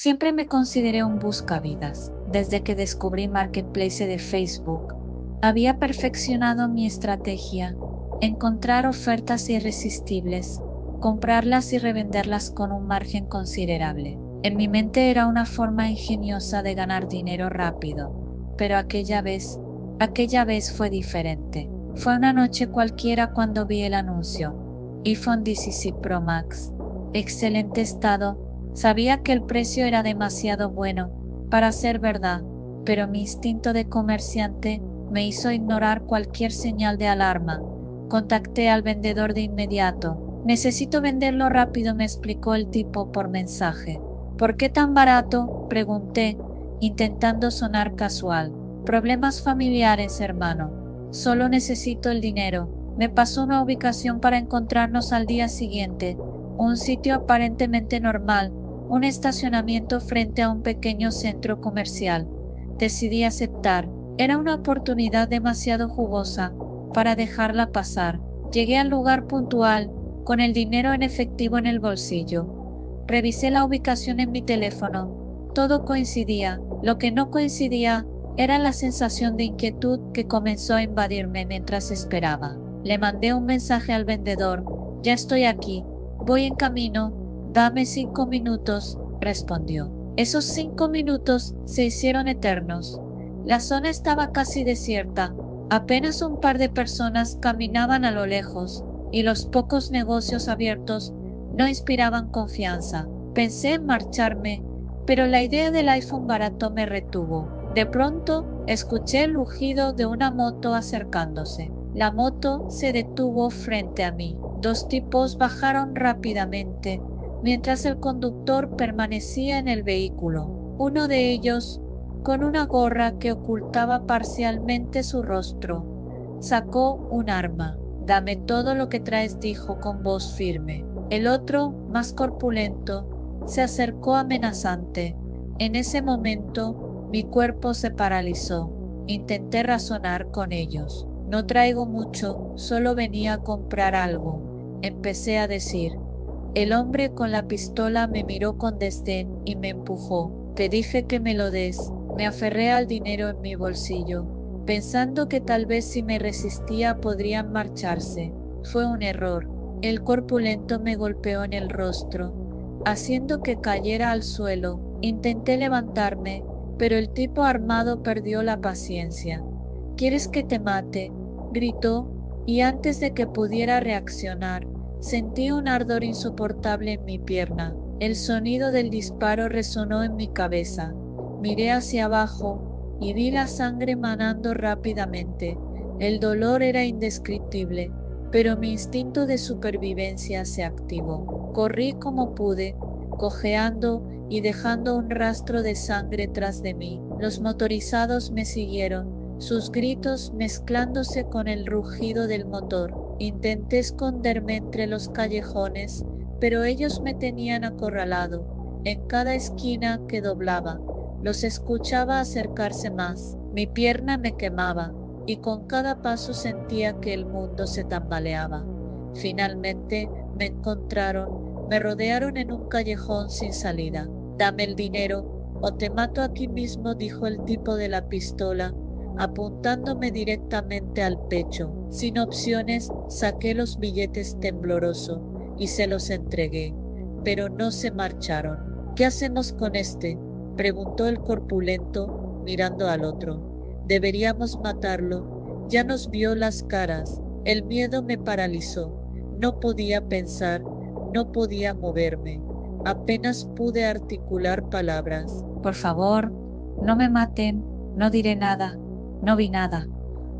Siempre me consideré un buscavidas. Desde que descubrí Marketplace de Facebook, había perfeccionado mi estrategia: encontrar ofertas irresistibles, comprarlas y revenderlas con un margen considerable. En mi mente era una forma ingeniosa de ganar dinero rápido, pero aquella vez fue diferente. Fue una noche cualquiera cuando vi el anuncio: iPhone 16 Pro Max, excelente estado. Sabía que el precio era demasiado bueno para ser verdad, pero mi instinto de comerciante me hizo ignorar cualquier señal de alarma. Contacté al vendedor de inmediato. Necesito venderlo rápido, me explicó el tipo por mensaje. ¿Por qué tan barato?, pregunté, intentando sonar casual. Problemas familiares, hermano. Solo necesito el dinero. Me pasó una ubicación para encontrarnos al día siguiente. Un sitio aparentemente normal, un estacionamiento frente a un pequeño centro comercial. Decidí aceptar. Era una oportunidad demasiado jugosa para dejarla pasar. Llegué al lugar puntual, con el dinero en efectivo en el bolsillo. Revisé la ubicación en mi teléfono. Todo coincidía. Lo que no coincidía era la sensación de inquietud que comenzó a invadirme mientras esperaba. Le mandé un mensaje al vendedor: ya estoy aquí, voy en camino, dame 5 minutos, respondió. Esos 5 minutos se hicieron eternos. La zona estaba casi desierta. Apenas un par de personas caminaban a lo lejos, y los pocos negocios abiertos no inspiraban confianza. Pensé en marcharme, pero la idea del iPhone barato me retuvo. De pronto, escuché el rugido de una moto acercándose. La moto se detuvo frente a mí. Dos tipos bajaron rápidamente, mientras el conductor permanecía en el vehículo. Uno de ellos, con una gorra que ocultaba parcialmente su rostro, sacó un arma. Dame todo lo que traes, dijo con voz firme. El otro, más corpulento, se acercó amenazante. En ese momento, mi cuerpo se paralizó. Intenté razonar con ellos. No traigo mucho, solo venía a comprar algo, empecé a decir. El hombre con la pistola me miró con desdén y me empujó. Te dije que me lo des. Me aferré al dinero en mi bolsillo, pensando que tal vez si me resistía podrían marcharse. Fue un error. El corpulento me golpeó en el rostro, haciendo que cayera al suelo. Intenté levantarme, pero el tipo armado perdió la paciencia. ¿Quieres que te mate?, gritó, y antes de que pudiera reaccionar, sentí un ardor insoportable en mi pierna. El sonido del disparo resonó en mi cabeza. Miré hacia abajo y vi la sangre manando rápidamente. El dolor era indescriptible, pero mi instinto de supervivencia se activó. Corrí como pude, cojeando y dejando un rastro de sangre tras de mí. Los motorizados me siguieron, sus gritos mezclándose con el rugido del motor. Intenté esconderme entre los callejones, pero ellos me tenían acorralado. En cada esquina que doblaba, los escuchaba acercarse más. Mi pierna me quemaba, y con cada paso sentía que el mundo se tambaleaba. Finalmente me encontraron, me rodearon en un callejón sin salida. Dame el dinero o te mato aquí mismo, dijo el tipo de la pistola, apuntándome directamente al pecho. Sin opciones, saqué los billetes tembloroso y se los entregué, pero no se marcharon. ¿Qué hacemos con este?, preguntó el corpulento, mirando al otro. Deberíamos matarlo. Ya nos vio las caras. El miedo me paralizó. No podía pensar, no podía moverme. Apenas pude articular palabras. Por favor, no me maten, no diré nada, no vi nada.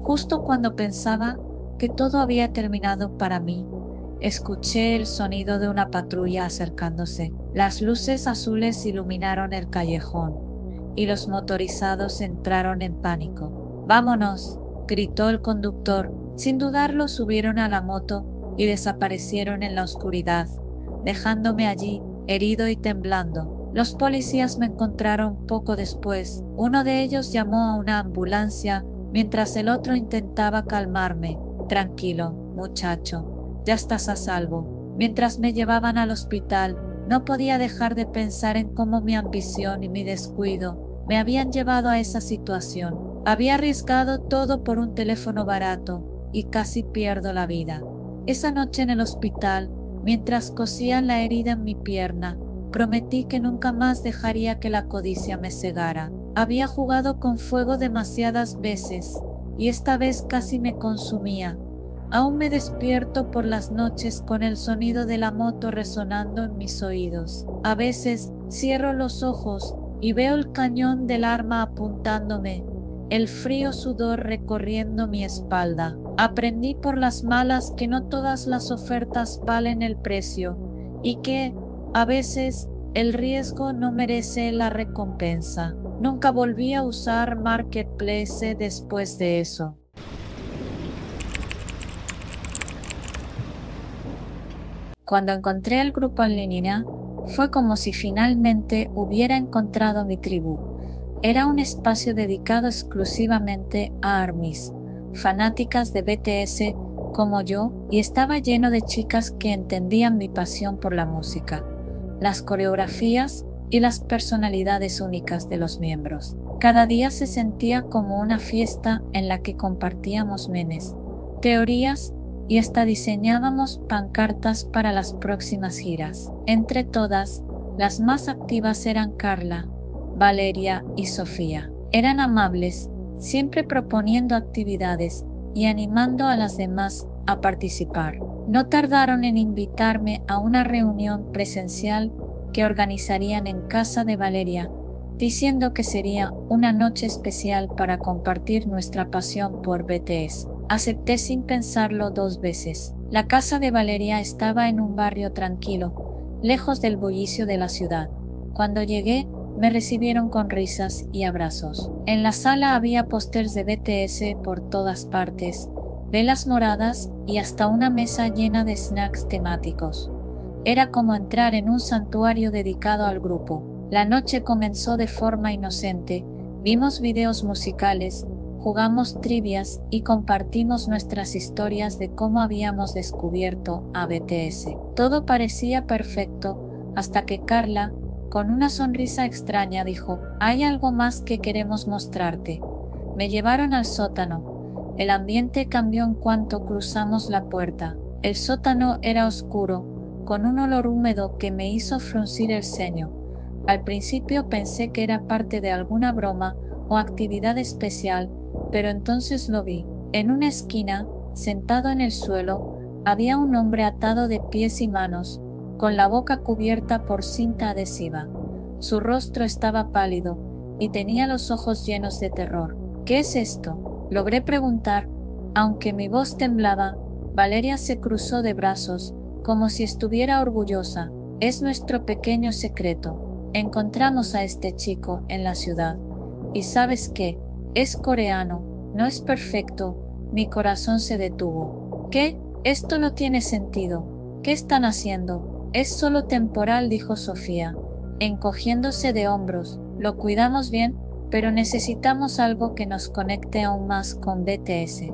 Justo cuando pensaba que todo había terminado para mí, escuché el sonido de una patrulla acercándose. Las luces azules iluminaron el callejón y los motorizados entraron en pánico. ¡Vámonos!, gritó el conductor. Sin dudarlo, subieron a la moto y desaparecieron en la oscuridad, dejándome allí, herido y temblando. Los policías me encontraron poco después. Uno de ellos llamó a una ambulancia, mientras el otro intentaba calmarme. Tranquilo, muchacho, ya estás a salvo. Mientras me llevaban al hospital, No podía dejar de pensar en cómo mi ambición y mi descuido me habían llevado a esa situación. Había arriesgado todo por un teléfono barato y casi pierdo la vida. Esa noche en el hospital, mientras cosían la herida en mi pierna, prometí que nunca más dejaría que la codicia me cegara. Había jugado con fuego demasiadas veces y esta vez casi me consumía. Aún me despierto por las noches con el sonido de la moto resonando en mis oídos. A veces cierro los ojos y veo el cañón del arma apuntándome, el frío sudor recorriendo mi espalda. Aprendí por las malas que no todas las ofertas valen el precio y que, a veces, el riesgo no merece la recompensa. Nunca volví a usar Marketplace después de eso. Cuando encontré el grupo en línea, fue como si finalmente hubiera encontrado mi tribu. Era un espacio dedicado exclusivamente a ARMYs, fanáticas de BTS como yo, y estaba lleno de chicas que entendían mi pasión por la música, las coreografías y las personalidades únicas de los miembros. Cada día se sentía como una fiesta en la que compartíamos memes, teorías y hasta diseñábamos pancartas para las próximas giras. Entre todas, las más activas eran Carla, Valeria y Sofía. Eran amables, siempre proponiendo actividades y animando a las demás a participar. No tardaron en invitarme a una reunión presencial que organizarían en casa de Valeria, diciendo que sería una noche especial para compartir nuestra pasión por BTS. Acepté sin pensarlo 2 veces. La casa de Valeria estaba en un barrio tranquilo, lejos del bullicio de la ciudad. Cuando llegué, me recibieron con risas y abrazos. En la sala había pósters de BTS por todas partes, velas moradas y hasta una mesa llena de snacks temáticos. Era como entrar en un santuario dedicado al grupo. La noche comenzó de forma inocente, vimos videos musicales, jugamos trivias y compartimos nuestras historias de cómo habíamos descubierto a BTS. Todo parecía perfecto hasta que Carla, con una sonrisa extraña, dijo: «Hay algo más que queremos mostrarte». Me llevaron al sótano. El ambiente cambió en cuanto cruzamos la puerta. El sótano era oscuro, con un olor húmedo que me hizo fruncir el ceño. Al principio pensé que era parte de alguna broma o actividad especial, pero entonces lo vi. En una esquina, sentado en el suelo, había un hombre atado de pies y manos, con la boca cubierta por cinta adhesiva. Su rostro estaba pálido y tenía los ojos llenos de terror. «¿Qué es esto?», logré preguntar, aunque mi voz temblaba. Valeria se cruzó de brazos, como si estuviera orgullosa. «Es nuestro pequeño secreto. Encontramos a este chico en la ciudad. ¿Y sabes qué? Es coreano, no es perfecto». Mi corazón se detuvo. «¿Qué? Esto no tiene sentido. ¿Qué están haciendo?» «Es solo temporal», dijo Sofía, encogiéndose de hombros. «Lo cuidamos bien, pero necesitamos algo que nos conecte aún más con BTS.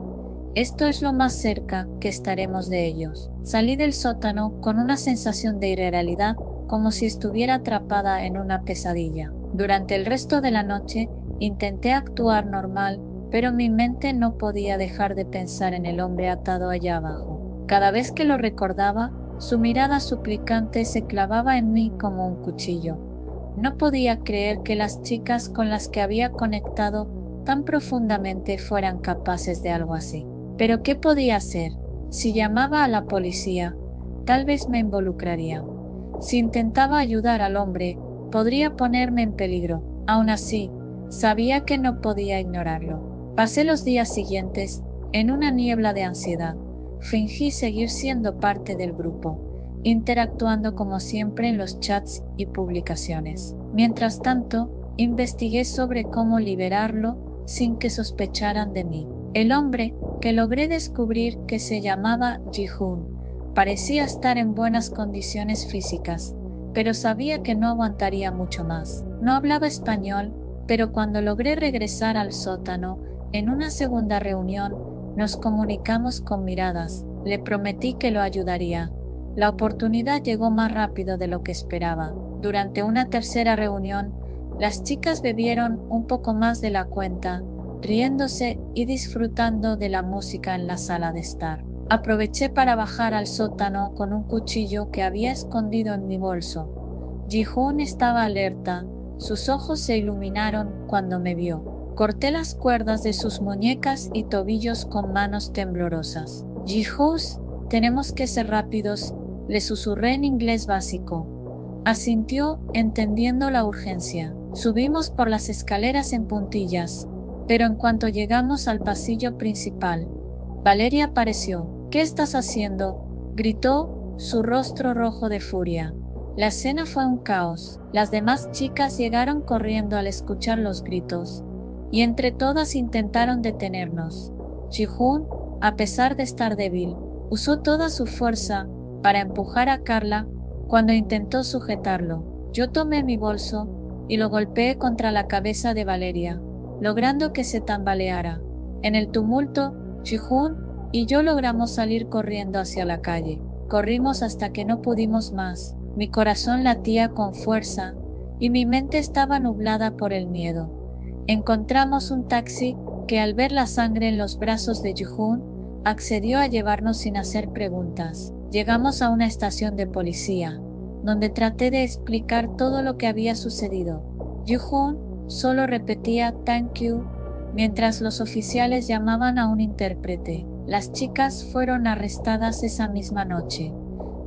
Esto es lo más cerca que estaremos de ellos». Salí del sótano con una sensación de irrealidad, como si estuviera atrapada en una pesadilla. Durante el resto de la noche, intenté actuar normal, pero mi mente no podía dejar de pensar en el hombre atado allá abajo. Cada vez que lo recordaba, su mirada suplicante se clavaba en mí como un cuchillo. No podía creer que las chicas con las que había conectado tan profundamente fueran capaces de algo así. Pero ¿qué podía hacer? Si llamaba a la policía, tal vez me involucraría. Si intentaba ayudar al hombre, podría ponerme en peligro. Aún así, sabía que no podía ignorarlo. Pasé los días siguientes en una niebla de ansiedad. Fingí seguir siendo parte del grupo, interactuando como siempre en los chats y publicaciones. Mientras tanto, investigué sobre cómo liberarlo sin que sospecharan de mí. El hombre, que logré descubrir que se llamaba Ji-hoon, parecía estar en buenas condiciones físicas, pero sabía que no aguantaría mucho más. No hablaba español, pero cuando logré regresar al sótano, en una segunda reunión, nos comunicamos con miradas. Le prometí que lo ayudaría. La oportunidad llegó más rápido de lo que esperaba. Durante una tercera reunión, las chicas bebieron un poco más de la cuenta, riéndose y disfrutando de la música en la sala de estar. Aproveché para bajar al sótano con un cuchillo que había escondido en mi bolso. Ji-hoon estaba alerta, sus ojos se iluminaron cuando me vio. Corté las cuerdas de sus muñecas y tobillos con manos temblorosas. Ji-hoon, tenemos que ser rápidos, le susurré en inglés básico. Asintió, entendiendo la urgencia. Subimos por las escaleras en puntillas, pero en cuanto llegamos al pasillo principal, Valeria apareció. ¿Qué estás haciendo?, gritó, su rostro rojo de furia. La escena fue un caos. Las demás chicas llegaron corriendo al escuchar los gritos, y entre todas intentaron detenernos. Ji-hoon, a pesar de estar débil, usó toda su fuerza para empujar a Carla cuando intentó sujetarlo. Yo tomé mi bolso y lo golpeé contra la cabeza de Valeria, logrando que se tambaleara. En el tumulto, Ji-hoon y yo logramos salir corriendo hacia la calle. Corrimos hasta que no pudimos más. Mi corazón latía con fuerza y mi mente estaba nublada por el miedo. Encontramos un taxi que, al ver la sangre en los brazos de Ji-hoon, accedió a llevarnos sin hacer preguntas. Llegamos a una estación de policía, donde traté de explicar todo lo que había sucedido. Ji-hoon solo repetía "thank you", mientras los oficiales llamaban a un intérprete. Las chicas fueron arrestadas esa misma noche.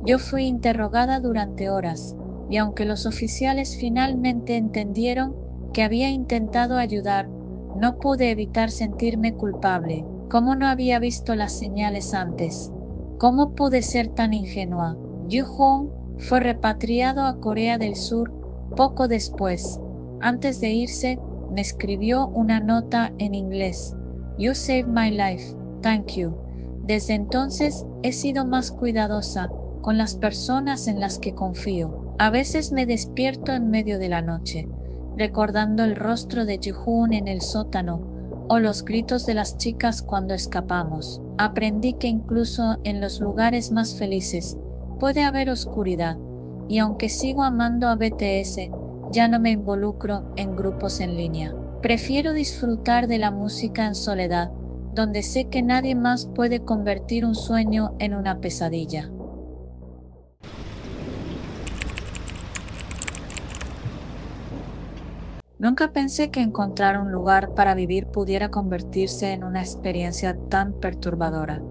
Yo fui interrogada durante horas, y aunque los oficiales finalmente entendieron que había intentado ayudar, no pude evitar sentirme culpable. ¿Cómo no había visto las señales antes? ¿Cómo pude ser tan ingenua? Ji-hoon fue repatriado a Corea del Sur poco después. Antes de irse, me escribió una nota en inglés. "You saved my life. Thank you". Desde entonces he sido más cuidadosa con las personas en las que confío. A veces me despierto en medio de la noche, recordando el rostro de Ji-hoon en el sótano o los gritos de las chicas cuando escapamos. Aprendí que incluso en los lugares más felices puede haber oscuridad, y aunque sigo amando a BTS, ya no me involucro en grupos en línea. Prefiero disfrutar de la música en soledad, donde sé que nadie más puede convertir un sueño en una pesadilla. Nunca pensé que encontrar un lugar para vivir pudiera convertirse en una experiencia tan perturbadora.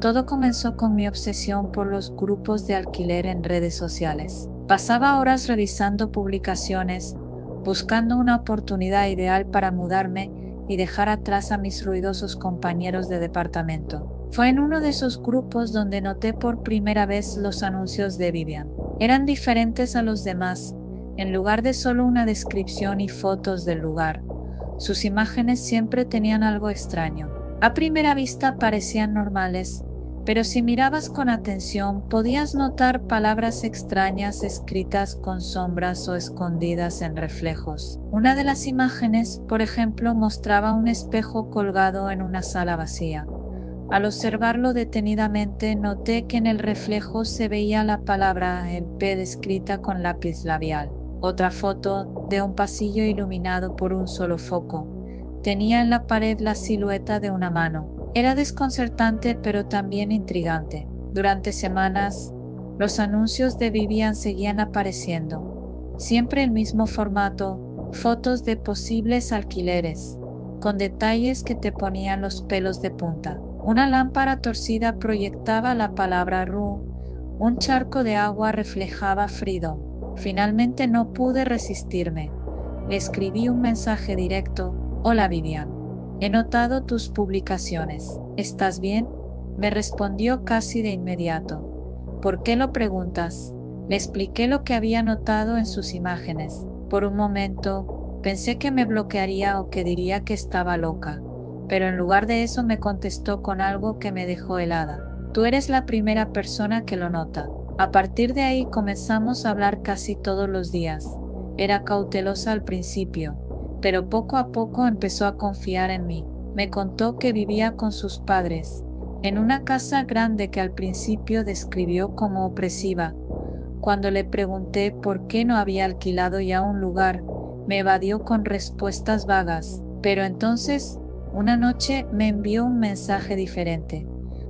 Todo comenzó con mi obsesión por los grupos de alquiler en redes sociales. Pasaba horas revisando publicaciones, buscando una oportunidad ideal para mudarme y dejar atrás a mis ruidosos compañeros de departamento. Fue en uno de esos grupos donde noté por primera vez los anuncios de Vivian. Eran diferentes a los demás. En lugar de solo una descripción y fotos del lugar, sus imágenes siempre tenían algo extraño. A primera vista parecían normales, pero si mirabas con atención podías notar palabras extrañas escritas con sombras o escondidas en reflejos. Una de las imágenes, por ejemplo, mostraba un espejo colgado en una sala vacía. Al observarlo detenidamente, noté que en el reflejo se veía la palabra "EP" descrita con lápiz labial. Otra foto, de un pasillo iluminado por un solo foco, tenía en la pared la silueta de una mano. Era desconcertante pero también intrigante. Durante semanas, los anuncios de Vivian seguían apareciendo. Siempre el mismo formato, fotos de posibles alquileres, con detalles que te ponían los pelos de punta. Una lámpara torcida proyectaba la palabra "room", un charco de agua reflejaba "freedom". Finalmente no pude resistirme. Le escribí un mensaje directo: "Hola Vivian, he notado tus publicaciones. ¿Estás bien?". Me respondió casi de inmediato. "¿Por qué lo preguntas?". Le expliqué lo que había notado en sus imágenes. Por un momento, pensé que me bloquearía o que diría que estaba loca, pero en lugar de eso me contestó con algo que me dejó helada: "Tú eres la primera persona que lo nota". A partir de ahí comenzamos a hablar casi todos los días. Era cautelosa al principio, pero poco a poco empezó a confiar en mí. Me contó que vivía con sus padres, en una casa grande que al principio describió como opresiva. Cuando le pregunté por qué no había alquilado ya un lugar, me evadió con respuestas vagas, pero entonces, una noche me envió un mensaje diferente.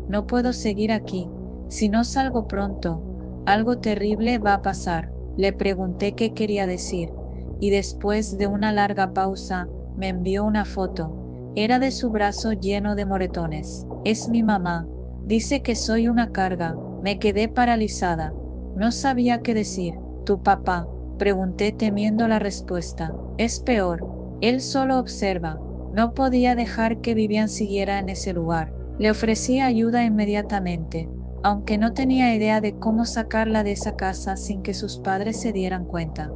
No puedo seguir aquí. Si no salgo pronto, algo terrible va a pasar. Le pregunté qué quería decir, y después de una larga pausa, me envió una foto. Era de su brazo lleno de moretones. Es mi mamá. Dice que soy una carga. Me quedé paralizada. No sabía qué decir. ¿Tu papá? Pregunté temiendo la respuesta. Es peor. Él solo observa. No podía dejar que Vivian siguiera en ese lugar. Le ofrecí ayuda inmediatamente, aunque no tenía idea de cómo sacarla de esa casa sin que sus padres se dieran cuenta.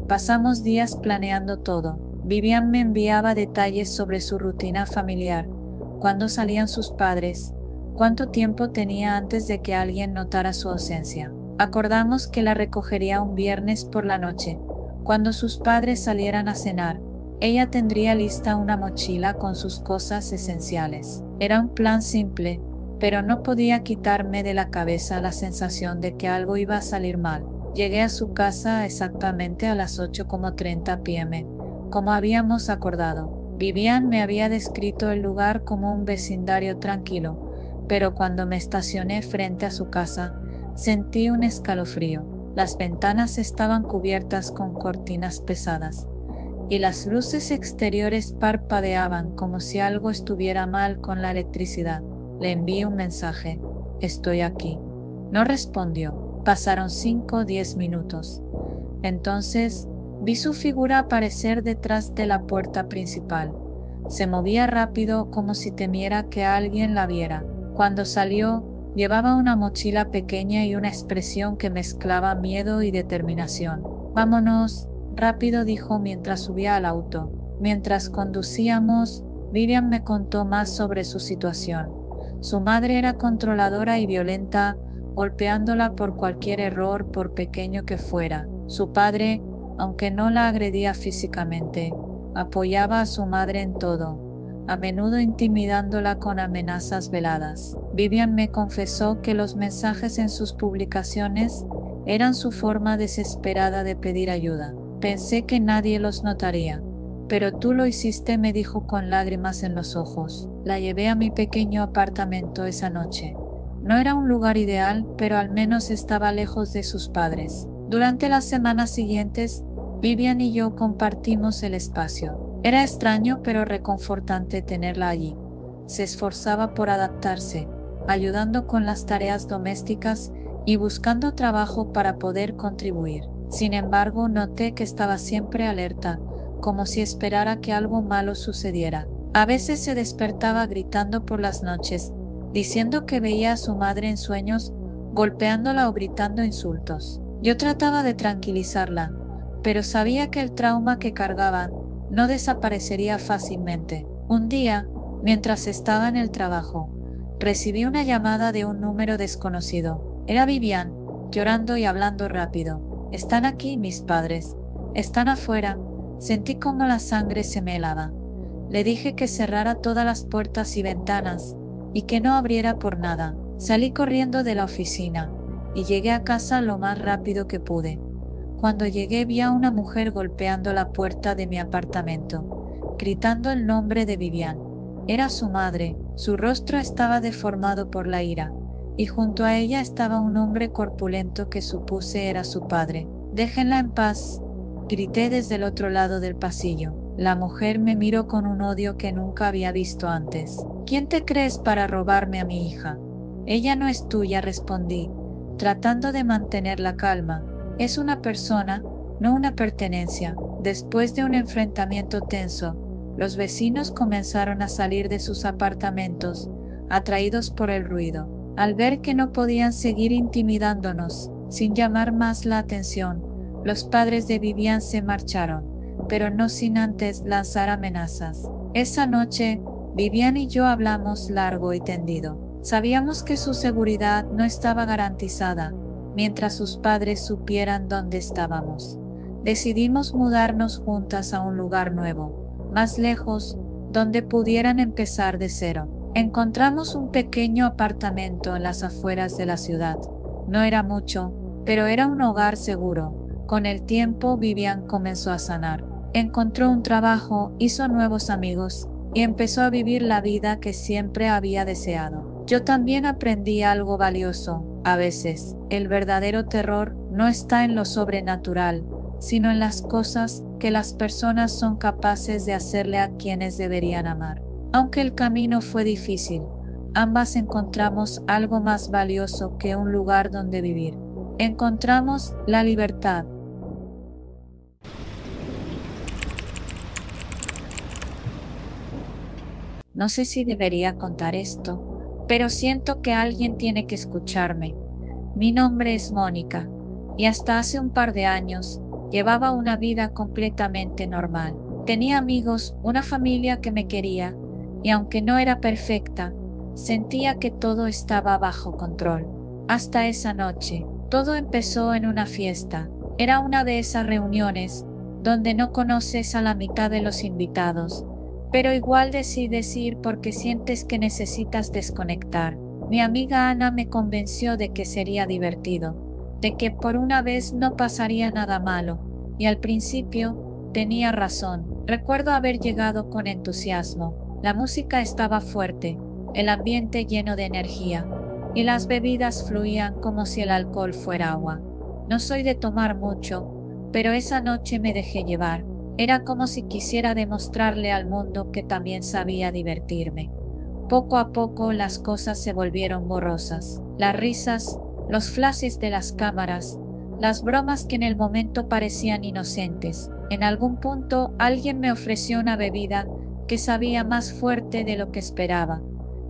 Pasamos días planeando todo. Vivian me enviaba detalles sobre su rutina familiar, cuándo salían sus padres, cuánto tiempo tenía antes de que alguien notara su ausencia. Acordamos que la recogería un viernes por la noche, cuando sus padres salieran a cenar. Ella tendría lista una mochila con sus cosas esenciales. Era un plan simple, pero no podía quitarme de la cabeza la sensación de que algo iba a salir mal. Llegué a su casa exactamente a las 8:30 p.m., como habíamos acordado. Vivian me había descrito el lugar como un vecindario tranquilo, pero cuando me estacioné frente a su casa, sentí un escalofrío. Las ventanas estaban cubiertas con cortinas pesadas, y las luces exteriores parpadeaban como si algo estuviera mal con la electricidad. Le envié un mensaje. Estoy aquí. No respondió. Pasaron 5 o 10 minutos. Entonces, vi su figura aparecer detrás de la puerta principal. Se movía rápido como si temiera que alguien la viera. Cuando salió, llevaba una mochila pequeña y una expresión que mezclaba miedo y determinación. Vámonos, rápido dijo mientras subía al auto. Mientras conducíamos, Vivian me contó más sobre su situación. Su madre era controladora y violenta, golpeándola por cualquier error, por pequeño que fuera. Su padre, aunque no la agredía físicamente, apoyaba a su madre en todo, a menudo intimidándola con amenazas veladas. Vivian me confesó que los mensajes en sus publicaciones eran su forma desesperada de pedir ayuda. Pensé que nadie los notaría. Pero tú lo hiciste, me dijo con lágrimas en los ojos. La llevé a mi pequeño apartamento esa noche. No era un lugar ideal, pero al menos estaba lejos de sus padres. Durante las semanas siguientes, Vivian y yo compartimos el espacio. Era extraño pero reconfortante tenerla allí. Se esforzaba por adaptarse, ayudando con las tareas domésticas y buscando trabajo para poder contribuir. Sin embargo, noté que estaba siempre alerta, como si esperara que algo malo sucediera. A veces se despertaba gritando por las noches, diciendo que veía a su madre en sueños, golpeándola o gritando insultos. Yo trataba de tranquilizarla, pero sabía que el trauma que cargaba no desaparecería fácilmente. Un día, mientras estaba en el trabajo, recibí una llamada de un número desconocido. Era Vivian, llorando y hablando rápido. Están aquí mis padres. Están afuera. Sentí como la sangre se me helaba. Le dije que cerrara todas las puertas y ventanas y que no abriera por nada. Salí corriendo de la oficina y llegué a casa lo más rápido que pude. Cuando llegué vi a una mujer golpeando la puerta de mi apartamento, gritando el nombre de Vivian. Era su madre. Su rostro estaba deformado por la ira, y junto a ella estaba un hombre corpulento que supuse era su padre. Déjenla en paz, grité desde el otro lado del pasillo. La mujer me miró con un odio que nunca había visto antes. ¿Quién te crees para robarme a mi hija? Ella no es tuya, respondí, tratando de mantener la calma. Es una persona, no una pertenencia. Después de un enfrentamiento tenso, los vecinos comenzaron a salir de sus apartamentos, atraídos por el ruido. Al ver que no podían seguir intimidándonos, sin llamar más la atención, los padres de Vivian se marcharon, pero no sin antes lanzar amenazas. Esa noche, Vivian y yo hablamos largo y tendido. Sabíamos que su seguridad no estaba garantizada, mientras sus padres supieran dónde estábamos. Decidimos mudarnos juntas a un lugar nuevo, más lejos, donde pudieran empezar de cero. Encontramos un pequeño apartamento en las afueras de la ciudad. No era mucho, pero era un hogar seguro. Con el tiempo, Vivian comenzó a sanar. Encontró un trabajo, hizo nuevos amigos y empezó a vivir la vida que siempre había deseado. Yo también aprendí algo valioso. A veces, el verdadero terror no está en lo sobrenatural, sino en las cosas que las personas son capaces de hacerle a quienes deberían amar. Aunque el camino fue difícil, ambas encontramos algo más valioso que un lugar donde vivir. Encontramos la libertad. No sé si debería contar esto, pero siento que alguien tiene que escucharme. Mi nombre es Mónica, y hasta hace un par de años llevaba una vida completamente normal. Tenía amigos, una familia que me quería, y aunque no era perfecta, sentía que todo estaba bajo control. Hasta esa noche, todo empezó en una fiesta. Era una de esas reuniones donde no conoces a la mitad de los invitados, pero igual decides ir porque sientes que necesitas desconectar. Mi amiga Ana me convenció de que sería divertido, de que por una vez no pasaría nada malo, y al principio tenía razón. Recuerdo haber llegado con entusiasmo. La música estaba fuerte, el ambiente lleno de energía, y las bebidas fluían como si el alcohol fuera agua. No soy de tomar mucho, pero esa noche me dejé llevar. Era como si quisiera demostrarle al mundo que también sabía divertirme. Poco a poco las cosas se volvieron borrosas. Las risas, los flashes de las cámaras, las bromas que en el momento parecían inocentes. En algún punto alguien me ofreció una bebida que sabía más fuerte de lo que esperaba,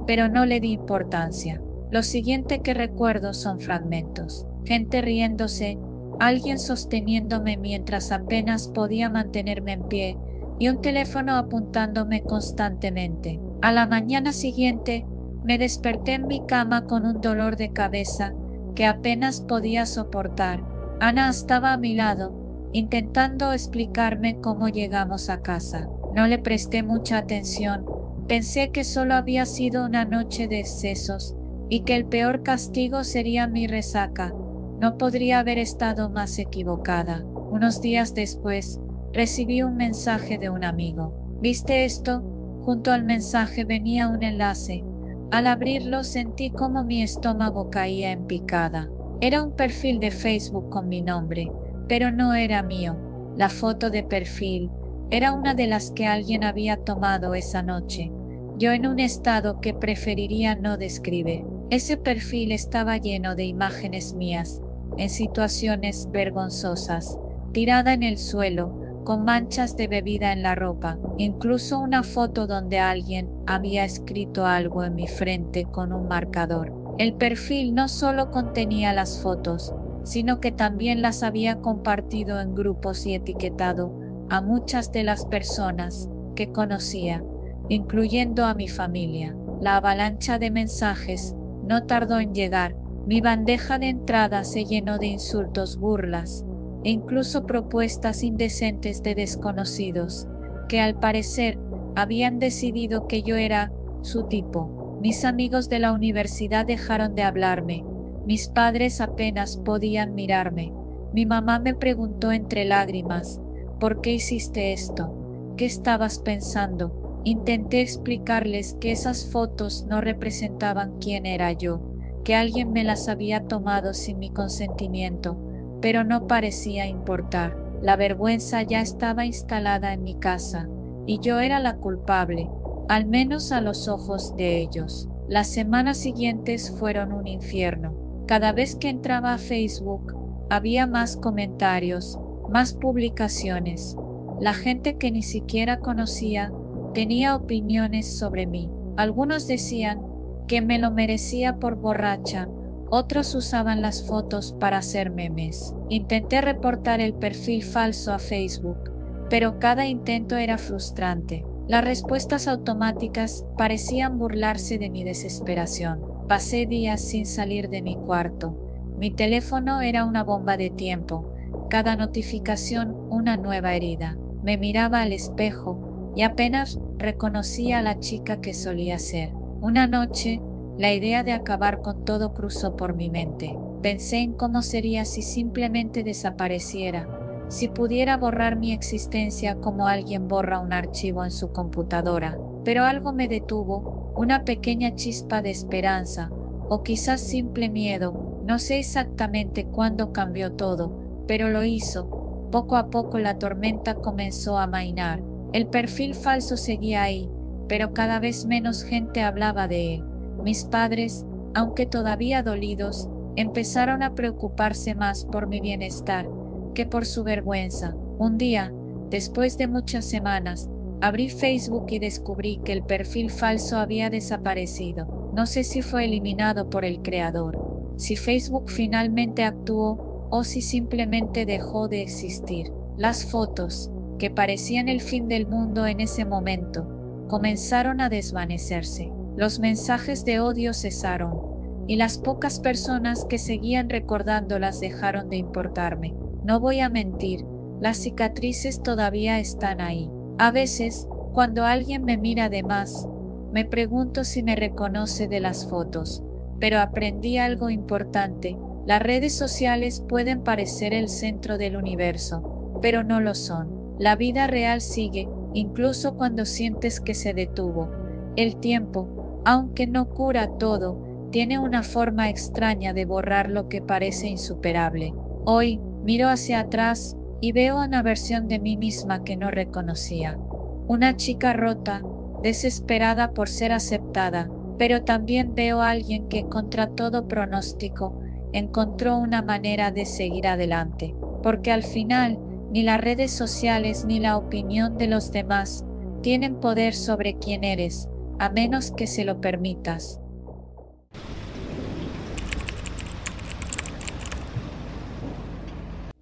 pero no le di importancia. Lo siguiente que recuerdo son fragmentos. Gente riéndose, alguien sosteniéndome mientras apenas podía mantenerme en pie, y un teléfono apuntándome constantemente. A la mañana siguiente, me desperté en mi cama con un dolor de cabeza que apenas podía soportar. Ana estaba a mi lado, intentando explicarme cómo llegamos a casa. No le presté mucha atención. Pensé que solo había sido una noche de excesos y que el peor castigo sería mi resaca. No podría haber estado más equivocada. Unos días después, recibí un mensaje de un amigo. ¿Viste esto? Junto al mensaje venía un enlace. Al abrirlo sentí como mi estómago caía en picada. Era un perfil de Facebook con mi nombre, pero no era mío. La foto de perfil era una de las que alguien había tomado esa noche. Yo en un estado que preferiría no describir. Ese perfil estaba lleno de imágenes mías, en situaciones vergonzosas, tirada en el suelo, con manchas de bebida en la ropa, incluso una foto donde alguien había escrito algo en mi frente con un marcador. El perfil no solo contenía las fotos, sino que también las había compartido en grupos y etiquetado a muchas de las personas que conocía, incluyendo a mi familia. La avalancha de mensajes no tardó en llegar. Mi bandeja de entrada se llenó de insultos, burlas e incluso propuestas indecentes de desconocidos, que al parecer habían decidido que yo era su tipo. Mis amigos de la universidad dejaron de hablarme. Mis padres apenas podían mirarme. Mi mamá me preguntó entre lágrimas, ¿por qué hiciste esto? ¿Qué estabas pensando? Intenté explicarles que esas fotos no representaban quién era yo, que alguien me las había tomado sin mi consentimiento, pero no parecía importar. La vergüenza ya estaba instalada en mi casa, y yo era la culpable, al menos a los ojos de ellos. Las semanas siguientes fueron un infierno. Cada vez que entraba a Facebook, había más comentarios, más publicaciones. La gente que ni siquiera conocía tenía opiniones sobre mí. Algunos decían que me lo merecía por borracha, otros usaban las fotos para hacer memes. Intenté reportar el perfil falso a Facebook, pero cada intento era frustrante. Las respuestas automáticas parecían burlarse de mi desesperación. Pasé días sin salir de mi cuarto. Mi teléfono era una bomba de tiempo. Cada notificación una nueva herida. Me miraba al espejo y apenas reconocía a la chica que solía ser. Una noche, la idea de acabar con todo cruzó por mi mente. Pensé en cómo sería si simplemente desapareciera, si pudiera borrar mi existencia como alguien borra un archivo en su computadora. Pero algo me detuvo, una pequeña chispa de esperanza, o quizás simple miedo. No sé exactamente cuándo cambió todo, pero lo hizo. Poco a poco la tormenta comenzó a amainar. El perfil falso seguía ahí, pero cada vez menos gente hablaba de él. Mis padres, aunque todavía dolidos, empezaron a preocuparse más por mi bienestar que por su vergüenza. Un día, después de muchas semanas, abrí Facebook y descubrí que el perfil falso había desaparecido. No sé si fue eliminado por el creador, si Facebook finalmente actuó o si simplemente dejó de existir. Las fotos, que parecían el fin del mundo en ese momento, comenzaron a desvanecerse. Los mensajes de odio cesaron, y las pocas personas que seguían recordándolas dejaron de importarme. No voy a mentir, las cicatrices todavía están ahí. A veces, cuando alguien me mira de más, me pregunto si me reconoce de las fotos, pero aprendí algo importante. Las redes sociales pueden parecer el centro del universo, pero no lo son. La vida real sigue, incluso cuando sientes que se detuvo. El tiempo, aunque no cura todo, tiene una forma extraña de borrar lo que parece insuperable. Hoy, miro hacia atrás y veo una versión de mí misma que no reconocía. Una chica rota, desesperada por ser aceptada, pero también veo a alguien que contra todo pronóstico encontró una manera de seguir adelante, porque al final ni las redes sociales ni la opinión de los demás tienen poder sobre quién eres, a menos que se lo permitas.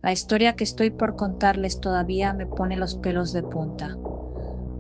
La historia que estoy por contarles todavía me pone los pelos de punta.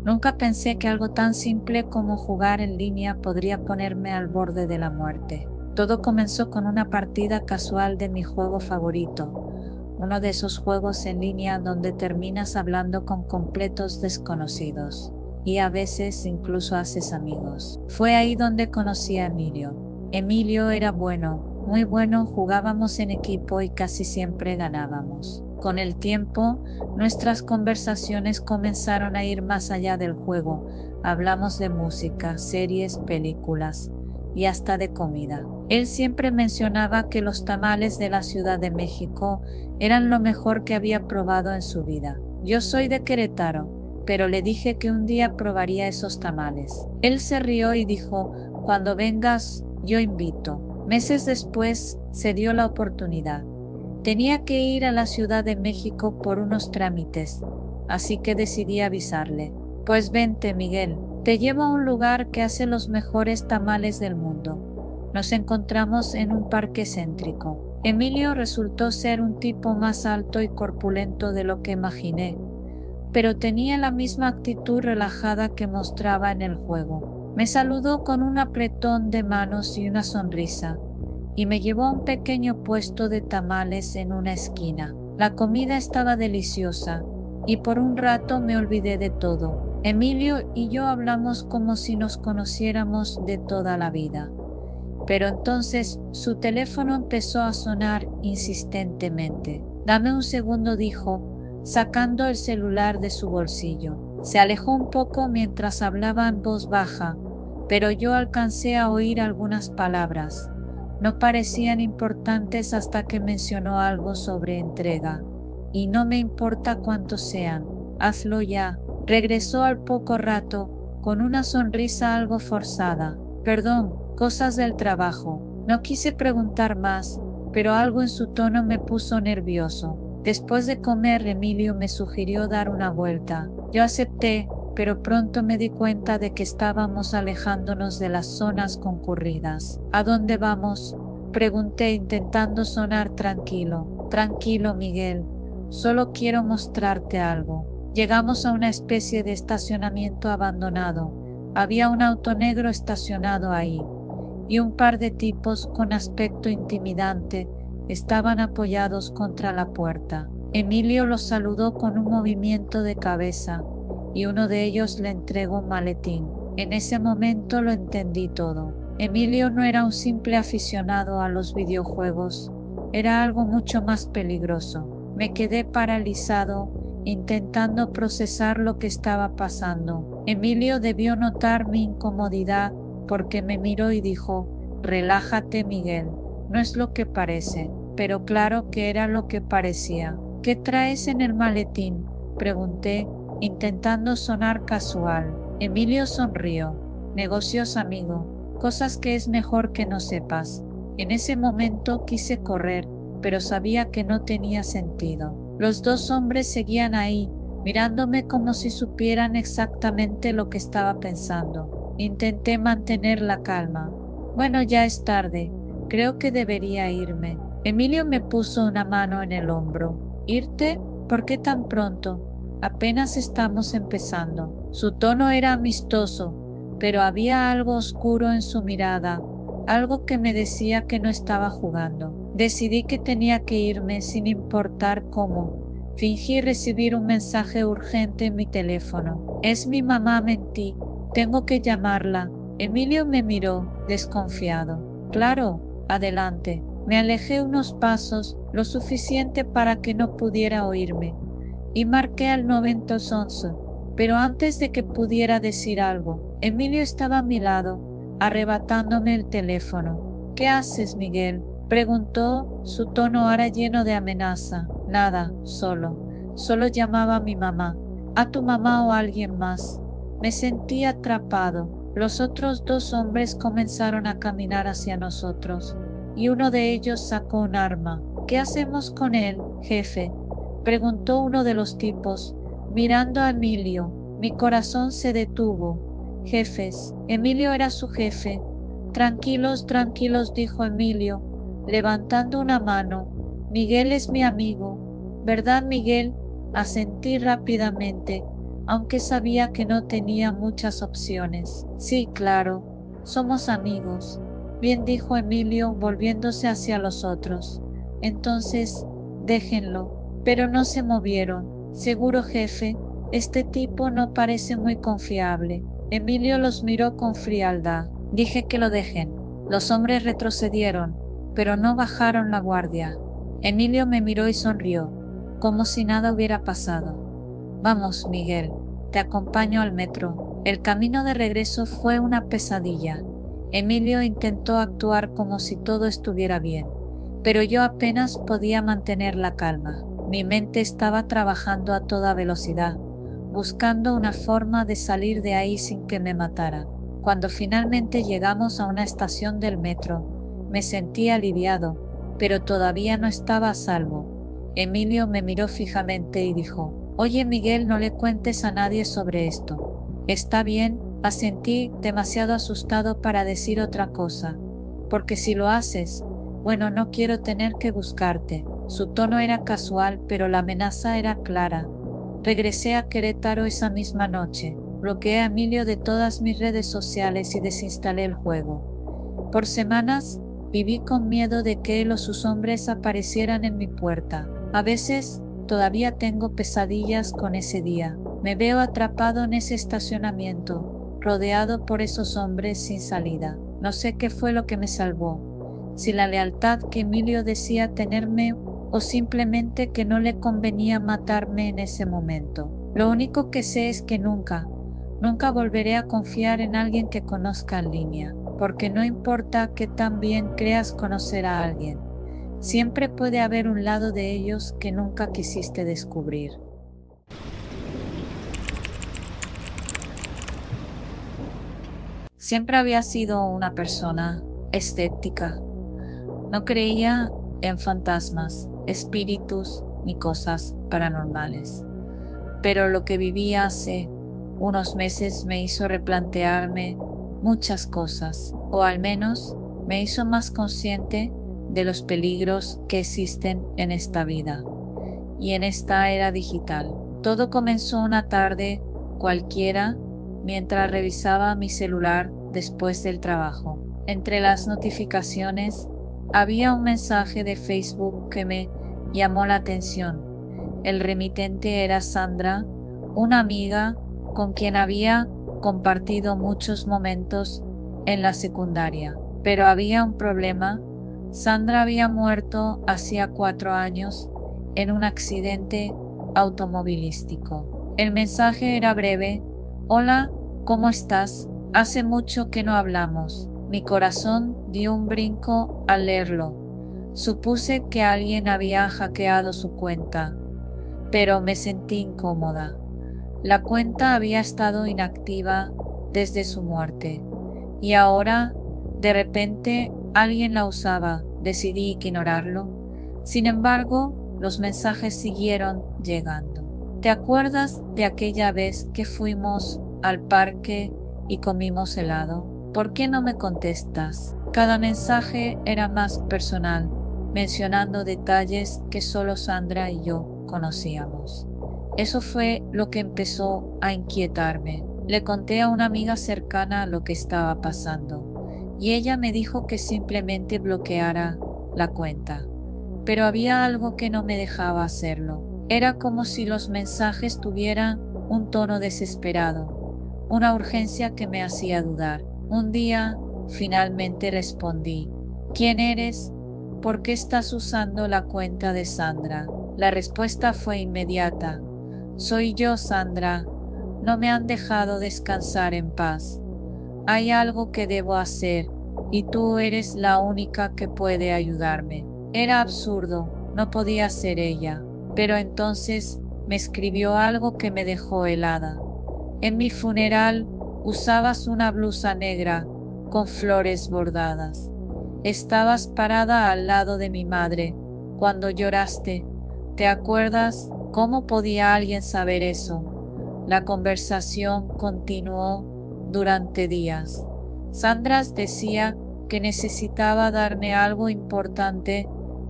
Nunca pensé que algo tan simple como jugar en línea podría ponerme al borde de la muerte. Todo comenzó con una partida casual de mi juego favorito, uno de esos juegos en línea donde terminas hablando con completos desconocidos y a veces incluso haces amigos. Fue ahí donde conocí a Emilio. Emilio era bueno, muy bueno, jugábamos en equipo y casi siempre ganábamos. Con el tiempo, nuestras conversaciones comenzaron a ir más allá del juego. Hablamos de música, series, películas y hasta de comida. Él siempre mencionaba que los tamales de la Ciudad de México eran lo mejor que había probado en su vida. Yo soy de Querétaro, pero le dije que un día probaría esos tamales. Él se rió y dijo, cuando vengas, yo invito. Meses después, se dio la oportunidad. Tenía que ir a la Ciudad de México por unos trámites, así que decidí avisarle. Pues vente, Miguel, te llevo a un lugar que hace los mejores tamales del mundo. Nos encontramos en un parque céntrico. Emilio resultó ser un tipo más alto y corpulento de lo que imaginé, pero tenía la misma actitud relajada que mostraba en el juego. Me saludó con un apretón de manos y una sonrisa, y me llevó a un pequeño puesto de tamales en una esquina. La comida estaba deliciosa, y por un rato me olvidé de todo. Emilio y yo hablamos como si nos conociéramos de toda la vida. Pero entonces su teléfono empezó a sonar insistentemente. Dame un segundo, dijo, sacando el celular de su bolsillo. Se alejó un poco mientras hablaba en voz baja, pero yo alcancé a oír algunas palabras. No parecían importantes hasta que mencionó algo sobre entrega. Y no me importa cuántos sean, hazlo ya. Regresó al poco rato, con una sonrisa algo forzada. Perdón, cosas del trabajo. No quise preguntar más, pero algo en su tono me puso nervioso. Después de comer, Emilio me sugirió dar una vuelta. Yo acepté, pero pronto me di cuenta de que estábamos alejándonos de las zonas concurridas. ¿A dónde vamos?, pregunté intentando sonar tranquilo. Tranquilo, Miguel. Solo quiero mostrarte algo. Llegamos a una especie de estacionamiento abandonado. Había un auto negro estacionado ahí, y un par de tipos con aspecto intimidante estaban apoyados contra la puerta. Emilio los saludó con un movimiento de cabeza, y uno de ellos le entregó un maletín. En ese momento lo entendí todo. Emilio no era un simple aficionado a los videojuegos, era algo mucho más peligroso. Me quedé paralizado, intentando procesar lo que estaba pasando. Emilio debió notar mi incomodidad porque me miró y dijo: «Relájate, Miguel, no es lo que parece». Pero claro que era lo que parecía. «¿Qué traes en el maletín?», pregunté, intentando sonar casual. Emilio sonrió. «Negocios, amigo, cosas que es mejor que no sepas». En ese momento quise correr, pero sabía que no tenía sentido. Los dos hombres seguían ahí, mirándome como si supieran exactamente lo que estaba pensando. Intenté mantener la calma. «Bueno, ya es tarde. Creo que debería irme». Emilio me puso una mano en el hombro. «¿Irte? ¿Por qué tan pronto? Apenas estamos empezando». Su tono era amistoso, pero había algo oscuro en su mirada, algo que me decía que no estaba jugando. Decidí que tenía que irme sin importar cómo. Fingí recibir un mensaje urgente en mi teléfono. «Es mi mamá», mentí. «Tengo que llamarla». Emilio me miró, desconfiado. «Claro, adelante». Me alejé unos pasos, lo suficiente para que no pudiera oírme, y marqué al 911, pero antes de que pudiera decir algo, Emilio estaba a mi lado, arrebatándome el teléfono. «¿Qué haces, Miguel?», preguntó, su tono ahora lleno de amenaza. «Nada, solo llamaba a mi mamá». «¿A tu mamá o a alguien más?» Me sentí atrapado. Los otros dos hombres comenzaron a caminar hacia nosotros, y uno de ellos sacó un arma. «¿Qué hacemos con él, jefe?», preguntó uno de los tipos, mirando a Emilio. Mi corazón se detuvo. «Jefes». Emilio era su jefe. «Tranquilos, tranquilos», dijo Emilio, levantando una mano. «Miguel es mi amigo». «¿Verdad, Miguel?», asentí rápidamente, aunque sabía que no tenía muchas opciones. «Sí, claro, somos amigos». «Bien», dijo Emilio, volviéndose hacia los otros. «Entonces, déjenlo». Pero no se movieron. «Seguro, jefe, este tipo no parece muy confiable». Emilio los miró con frialdad. «Dije que lo dejen». Los hombres retrocedieron, pero no bajaron la guardia. Emilio me miró y sonrió, como si nada hubiera pasado. «Vamos, Miguel, te acompaño al metro». El camino de regreso fue una pesadilla. Emilio intentó actuar como si todo estuviera bien, pero yo apenas podía mantener la calma. Mi mente estaba trabajando a toda velocidad, buscando una forma de salir de ahí sin que me mataran. Cuando finalmente llegamos a una estación del metro, me sentí aliviado, pero todavía no estaba a salvo. Emilio me miró fijamente y dijo: «Oye, Miguel, no le cuentes a nadie sobre esto». «Está bien», asentí, demasiado asustado para decir otra cosa. «Porque si lo haces, bueno, no quiero tener que buscarte». Su tono era casual, pero la amenaza era clara. Regresé a Querétaro esa misma noche. Bloqueé a Emilio de todas mis redes sociales y desinstalé el juego. Por semanas viví con miedo de que él o sus hombres aparecieran en mi puerta. A veces todavía tengo pesadillas con ese día. Me veo atrapado en ese estacionamiento, rodeado por esos hombres sin salida. No sé qué fue lo que me salvó. Si la lealtad que Emilio decía tenerme, o simplemente que no le convenía matarme en ese momento. Lo único que sé es que nunca volveré a confiar en alguien que conozca en línea, porque no importa que tan bien creas conocer a alguien, siempre puede haber un lado de ellos que nunca quisiste descubrir. Siempre había sido una persona escéptica. No creía en fantasmas, espíritus ni cosas paranormales. Pero lo que viví hace unos meses me hizo replantearme muchas cosas, o al menos me hizo más consciente de los peligros que existen en esta vida y en esta era digital. Todo comenzó una tarde cualquiera mientras revisaba mi celular después del trabajo. Entre las notificaciones había un mensaje de Facebook que me llamó la atención. El remitente era Sandra, una amiga con quien había compartido muchos momentos en la secundaria, pero había un problema. Sandra había muerto hacía 4 años en un accidente automovilístico. El mensaje era breve. Hola, ¿cómo estás? Hace mucho que no hablamos. Mi corazón dio un brinco al leerlo. Supuse que alguien había hackeado su cuenta, pero me sentí incómoda. La cuenta había estado inactiva desde su muerte y ahora, de repente, alguien la usaba. Decidí ignorarlo. Sin embargo, los mensajes siguieron llegando. ¿Te acuerdas de aquella vez que fuimos al parque y comimos helado? ¿Por qué no me contestas? Cada mensaje era más personal, mencionando detalles que solo Sandra y yo conocíamos. Eso fue lo que empezó a inquietarme. Le conté a una amiga cercana lo que estaba pasando y ella me dijo que simplemente bloqueara la cuenta. Pero había algo que no me dejaba hacerlo. Era como si los mensajes tuvieran un tono desesperado, una urgencia que me hacía dudar. Un día, finalmente respondí: ¿Quién eres? ¿Por qué estás usando la cuenta de Sandra? La respuesta fue inmediata: soy yo, Sandra. No me han dejado descansar en paz. Hay algo que debo hacer y tú eres la única que puede ayudarme. Era absurdo, no podía ser ella, pero entonces me escribió algo que me dejó helada. En mi funeral usabas una blusa negra con flores bordadas. Estabas parada al lado de mi madre cuando lloraste. ¿Te acuerdas? ¿Cómo podía alguien saber eso? La conversación continuó durante días. Sandra decía que necesitaba darme algo importante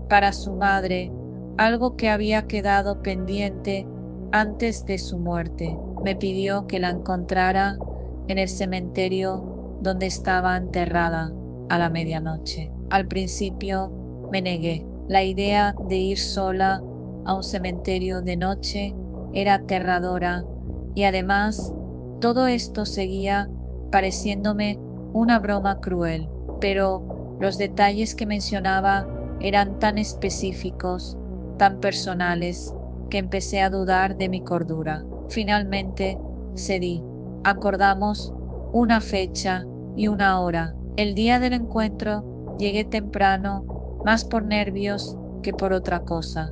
para su madre, algo que había quedado pendiente antes de su muerte. Me pidió que la encontrara en el cementerio donde estaba enterrada a la medianoche. Al principio me negué. La idea de ir sola a un cementerio de noche era aterradora y además todo esto seguía pareciéndome una broma cruel, pero los detalles que mencionaba eran tan específicos, tan personales, que empecé a dudar de mi cordura. Finalmente cedí. Acordamos una fecha y una hora. El día del encuentro llegué temprano, más por nervios que por otra cosa.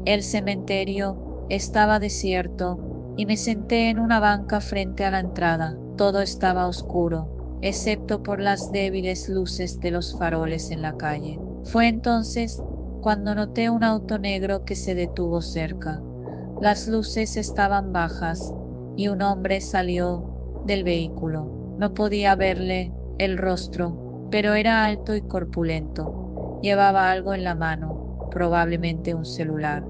El cementerio estaba desierto y me senté en una banca frente a la entrada. Todo estaba oscuro, excepto por las débiles luces de los faroles en la calle. Fue entonces cuando noté un auto negro que se detuvo cerca. Las luces estaban bajas y un hombre salió del vehículo. No podía verle el rostro, pero era alto y corpulento. Llevaba algo en la mano, probablemente un celular.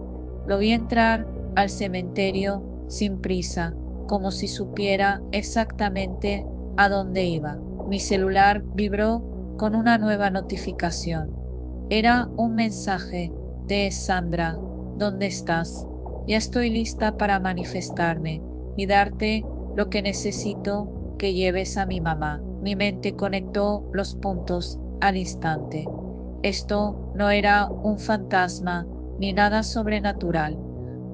Lo vi entrar al cementerio sin prisa, como si supiera exactamente a dónde iba. Mi celular vibró con una nueva notificación. Era un mensaje de Sandra. ¿Dónde estás? Ya estoy lista para manifestarme y darte lo que necesito que lleves a mi mamá. Mi mente conectó los puntos al instante. Esto no era un fantasma ni nada sobrenatural.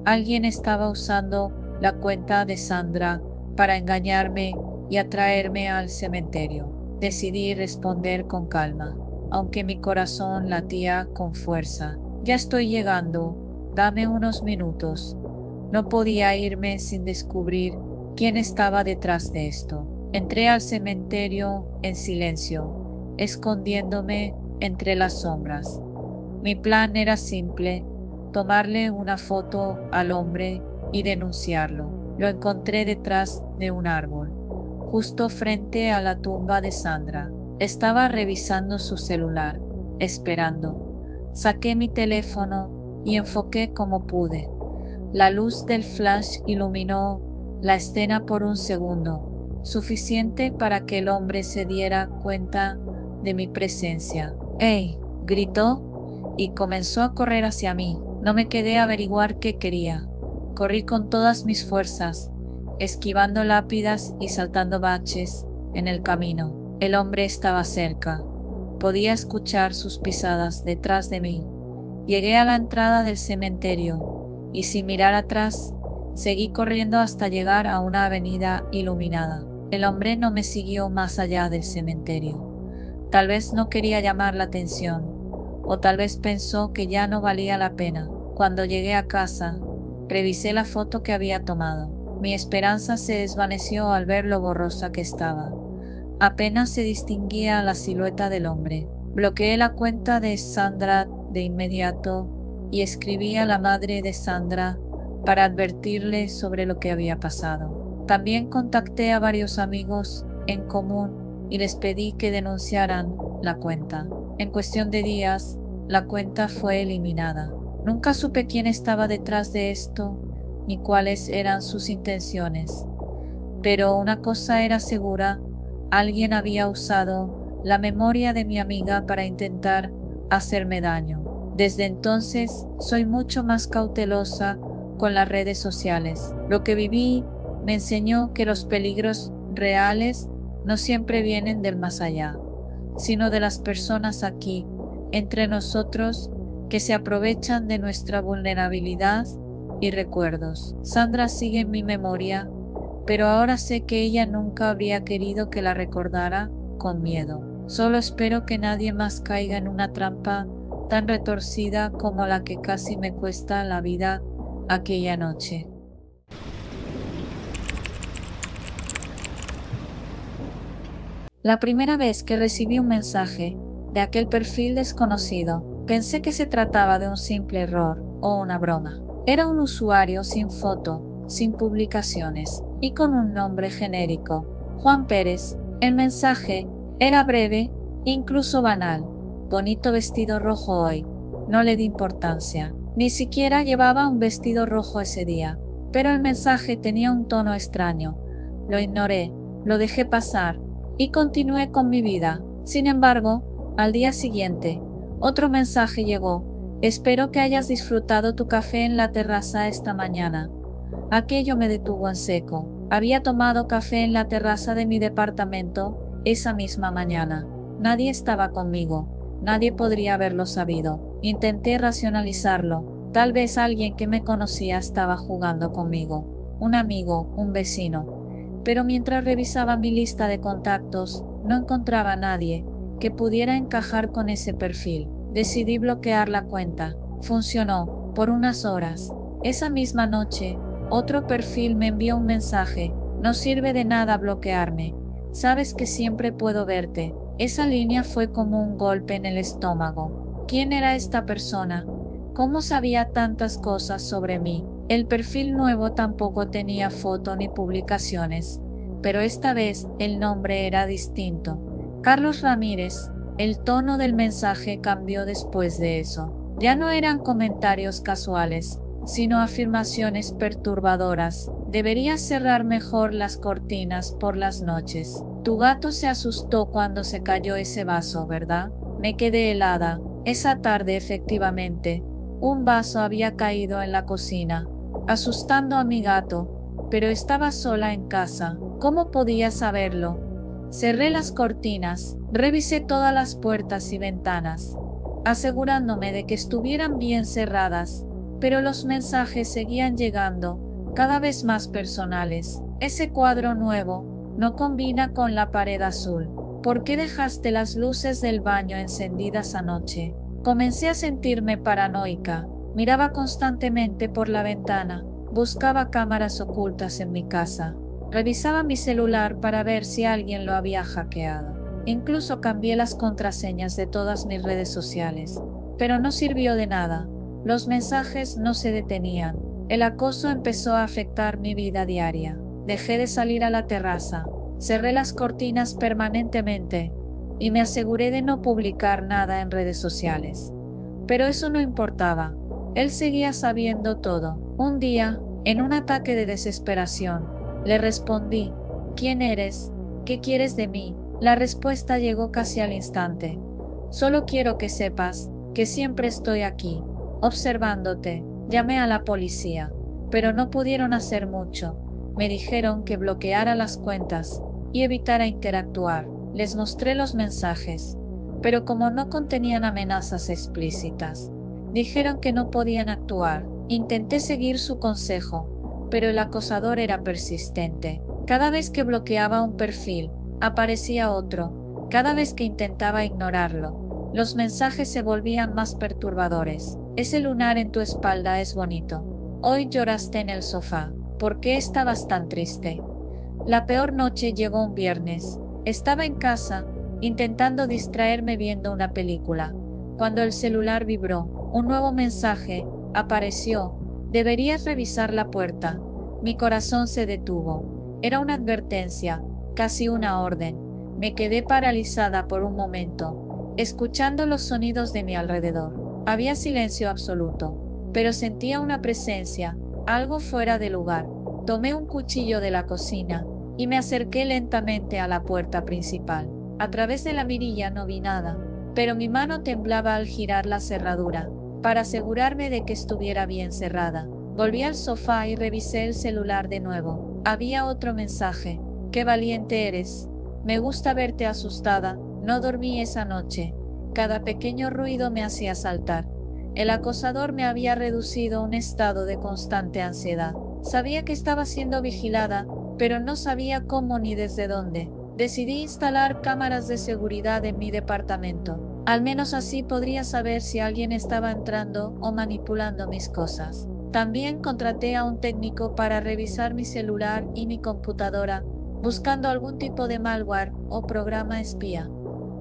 Alguien estaba usando la cuenta de Sandra para engañarme y atraerme al cementerio. Decidí responder con calma, aunque mi corazón latía con fuerza. Ya estoy llegando, dame unos minutos. No podía irme sin descubrir quién estaba detrás de esto. Entré al cementerio en silencio, escondiéndome entre las sombras. Mi plan era simple: tomarle una foto al hombre y denunciarlo. Lo encontré detrás de un árbol, justo frente a la tumba de Sandra. Estaba revisando su celular, esperando. Saqué mi teléfono y enfoqué como pude. La luz del flash iluminó la escena por un segundo, suficiente para que el hombre se diera cuenta de mi presencia. ¡Ey!, gritó y comenzó a correr hacia mí. No me quedé a averiguar qué quería. Corrí con todas mis fuerzas. esquivando lápidas y saltando baches en el camino. El hombre estaba cerca. Podía escuchar sus pisadas detrás de mí. Llegué a la entrada del cementerio y sin mirar atrás, seguí corriendo hasta llegar a una avenida iluminada. El hombre no me siguió más allá del cementerio. Tal vez no quería llamar la atención, o tal vez pensó que ya no valía la pena. Cuando llegué a casa, revisé la foto que había tomado. Mi esperanza se desvaneció al ver lo borrosa que estaba. Apenas se distinguía la silueta del hombre. Bloqueé la cuenta de Sandra de inmediato y escribí a la madre de Sandra para advertirle sobre lo que había pasado. También contacté a varios amigos en común y les pedí que denunciaran la cuenta. En cuestión de días, la cuenta fue eliminada. Nunca supe quién estaba detrás de esto ni cuáles eran sus intenciones. Pero una cosa era segura, alguien había usado la memoria de mi amiga para intentar hacerme daño. Desde entonces soy mucho más cautelosa con las redes sociales. Lo que viví me enseñó que los peligros reales no siempre vienen del más allá, sino de las personas aquí, entre nosotros, que se aprovechan de nuestra vulnerabilidad y recuerdos. Sandra sigue en mi memoria, pero ahora sé que ella nunca habría querido que la recordara con miedo. Solo espero que nadie más caiga en una trampa tan retorcida como la que casi me cuesta la vida aquella noche. La primera vez que recibí un mensaje de aquel perfil desconocido, pensé que se trataba de un simple error o una broma. Era un usuario sin foto, sin publicaciones y con un nombre genérico, Juan Pérez. El mensaje era breve, incluso banal. Bonito vestido rojo hoy. No le di importancia. Ni siquiera llevaba un vestido rojo ese día. Pero el mensaje tenía un tono extraño. Lo ignoré, lo dejé pasar y continué con mi vida. Sin embargo, al día siguiente, otro mensaje llegó. Espero que hayas disfrutado tu café en la terraza esta mañana. Aquello me detuvo en seco. Había tomado café en la terraza de mi departamento esa misma mañana. Nadie estaba conmigo. Nadie podría haberlo sabido. Intenté racionalizarlo. Tal vez alguien que me conocía estaba jugando conmigo. Un amigo, un vecino. Pero mientras revisaba mi lista de contactos, no encontraba a nadie que pudiera encajar con ese perfil. Decidí bloquear la cuenta. Funcionó, por unas horas. Esa misma noche, otro perfil me envió un mensaje. No sirve de nada bloquearme. Sabes que siempre puedo verte. Esa línea fue como un golpe en el estómago. ¿Quién era esta persona? ¿Cómo sabía tantas cosas sobre mí? El perfil nuevo tampoco tenía foto ni publicaciones, pero esta vez el nombre era distinto. Carlos Ramírez. El tono del mensaje cambió después de eso. Ya no eran comentarios casuales, sino afirmaciones perturbadoras. Deberías cerrar mejor las cortinas por las noches. Tu gato se asustó cuando se cayó ese vaso, ¿verdad? Me quedé helada. Esa tarde, efectivamente, un vaso había caído en la cocina, asustando a mi gato, pero estaba sola en casa. ¿Cómo podía saberlo? Cerré las cortinas, revisé todas las puertas y ventanas, asegurándome de que estuvieran bien cerradas, pero los mensajes seguían llegando, cada vez más personales. Ese cuadro nuevo no combina con la pared azul. ¿Por qué dejaste las luces del baño encendidas anoche? Comencé a sentirme paranoica. Miraba constantemente por la ventana, buscaba cámaras ocultas en mi casa. Revisaba mi celular para ver si alguien lo había hackeado. Incluso cambié las contraseñas de todas mis redes sociales. Pero no sirvió de nada. Los mensajes no se detenían. El acoso empezó a afectar mi vida diaria. Dejé de salir a la terraza. Cerré las cortinas permanentemente y me aseguré de no publicar nada en redes sociales. Pero eso no importaba. Él seguía sabiendo todo. Un día, en un ataque de desesperación, le respondí: ¿Quién eres? ¿Qué quieres de mí? La respuesta llegó casi al instante. Solo quiero que sepas que siempre estoy aquí, observándote. Llamé a la policía, pero no pudieron hacer mucho. Me dijeron que bloqueara las cuentas y evitara interactuar. Les mostré los mensajes, pero como no contenían amenazas explícitas, dijeron que no podían actuar. Intenté seguir su consejo, pero el acosador era persistente. Cada vez que bloqueaba un perfil, aparecía otro. Cada vez que intentaba ignorarlo, los mensajes se volvían más perturbadores. Ese lunar en tu espalda es bonito. Hoy lloraste en el sofá. ¿Por qué estabas tan triste? La peor noche llegó un viernes. Estaba en casa, intentando distraerme viendo una película, cuando el celular vibró. Un nuevo mensaje apareció. Deberías revisar la puerta. Mi corazón se detuvo. Era una advertencia, casi una orden. Me quedé paralizada por un momento, escuchando los sonidos de mi alrededor. Había silencio absoluto, pero sentía una presencia, algo fuera de lugar. Tomé un cuchillo de la cocina y me acerqué lentamente a la puerta principal. A través de la mirilla no vi nada, pero mi mano temblaba al girar la cerradura, para asegurarme de que estuviera bien cerrada. Volví al sofá y revisé el celular de nuevo. Había otro mensaje. Qué valiente eres. Me gusta verte asustada. No dormí esa noche. Cada pequeño ruido me hacía saltar. El acosador me había reducido a un estado de constante ansiedad. Sabía que estaba siendo vigilada, pero no sabía cómo ni desde dónde. Decidí instalar cámaras de seguridad en mi departamento. Al menos así podría saber si alguien estaba entrando o manipulando mis cosas. También contraté a un técnico para revisar mi celular y mi computadora, buscando algún tipo de malware o programa espía.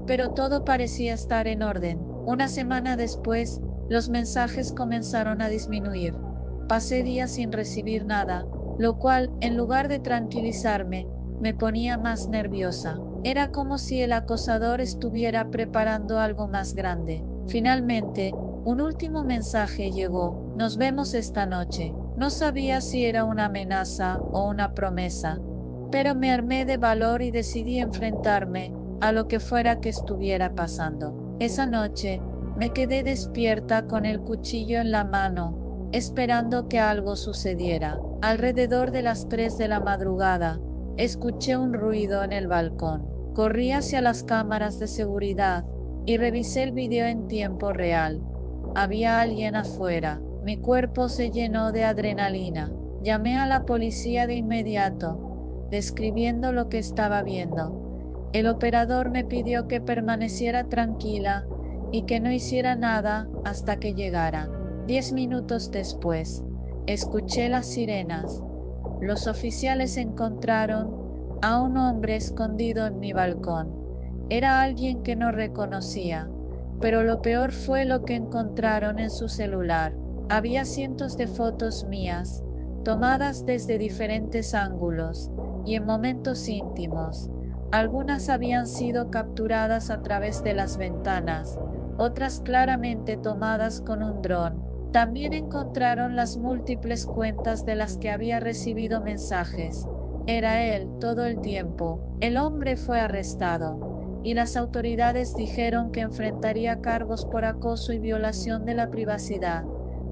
Pero todo parecía estar en orden. Una semana después, los mensajes comenzaron a disminuir. Pasé días sin recibir nada, lo cual, en lugar de tranquilizarme, me ponía más nerviosa. Era como si el acosador estuviera preparando algo más grande. Finalmente, un último mensaje llegó. Nos vemos esta noche. No sabía si era una amenaza o una promesa, pero me armé de valor y decidí enfrentarme a lo que fuera que estuviera pasando. Esa noche, me quedé despierta con el cuchillo en la mano, esperando que algo sucediera. Alrededor de las 3 de la madrugada, escuché un ruido en el balcón. Corrí hacia las cámaras de seguridad y revisé el video en tiempo real. Había alguien afuera. Mi cuerpo se llenó de adrenalina. Llamé a la policía de inmediato, describiendo lo que estaba viendo. El operador me pidió que permaneciera tranquila y que no hiciera nada hasta que llegaran. 10 minutos después, escuché las sirenas. Los oficiales encontraron a un hombre escondido en mi balcón. Era alguien que no reconocía, pero lo peor fue lo que encontraron en su celular. Había cientos de fotos mías, tomadas desde diferentes ángulos y en momentos íntimos. Algunas habían sido capturadas a través de las ventanas, otras claramente tomadas con un dron. También encontraron las múltiples cuentas de las que había recibido mensajes. Era él todo el tiempo. El hombre fue arrestado, y las autoridades dijeron que enfrentaría cargos por acoso y violación de la privacidad.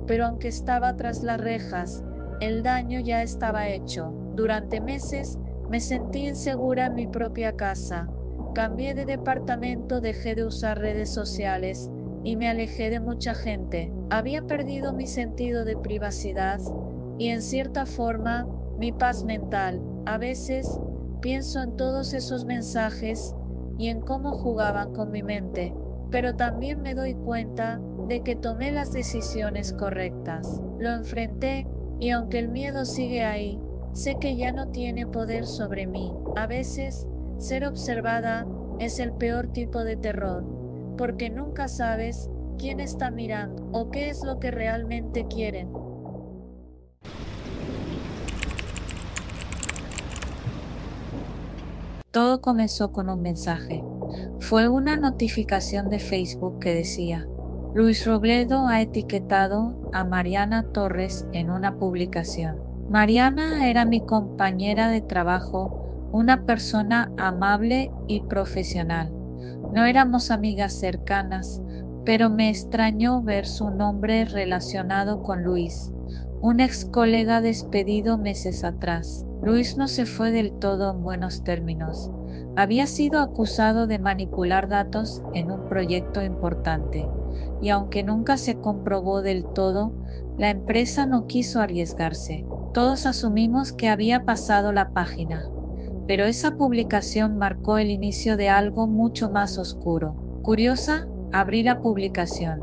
Pero aunque estaba tras las rejas, el daño ya estaba hecho. Durante meses, me sentí insegura en mi propia casa. Cambié de departamento, dejé de usar redes sociales y me alejé de mucha gente. Había perdido mi sentido de privacidad y, en cierta forma, mi paz mental. A veces pienso en todos esos mensajes y en cómo jugaban con mi mente, pero también me doy cuenta de que tomé las decisiones correctas. Lo enfrenté y, aunque el miedo sigue ahí, sé que ya no tiene poder sobre mí. A veces, ser observada es el peor tipo de terror, porque nunca sabes quién está mirando o qué es lo que realmente quieren. Todo comenzó con un mensaje. Fue una notificación de Facebook que decía: Luis Robledo ha etiquetado a Mariana Torres en una publicación. Mariana era mi compañera de trabajo, una persona amable y profesional. No éramos amigas cercanas, pero me extrañó ver su nombre relacionado con Luis, un ex colega despedido meses atrás. Luis no se fue del todo en buenos términos. Había sido acusado de manipular datos en un proyecto importante, y aunque nunca se comprobó del todo, la empresa no quiso arriesgarse. Todos asumimos que había pasado la página, pero esa publicación marcó el inicio de algo mucho más oscuro. Curiosa, abrí la publicación.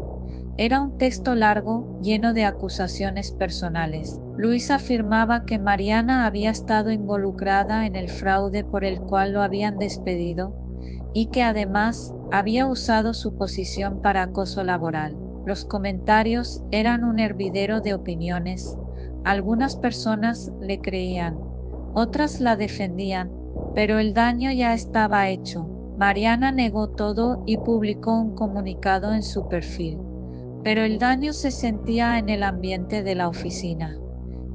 Era un texto largo, lleno de acusaciones personales. Luis afirmaba que Mariana había estado involucrada en el fraude por el cual lo habían despedido y que además había usado su posición para acoso laboral. Los comentarios eran un hervidero de opiniones. Algunas personas le creían, otras la defendían, pero el daño ya estaba hecho. Mariana negó todo y publicó un comunicado en su perfil. Pero el daño se sentía en el ambiente de la oficina.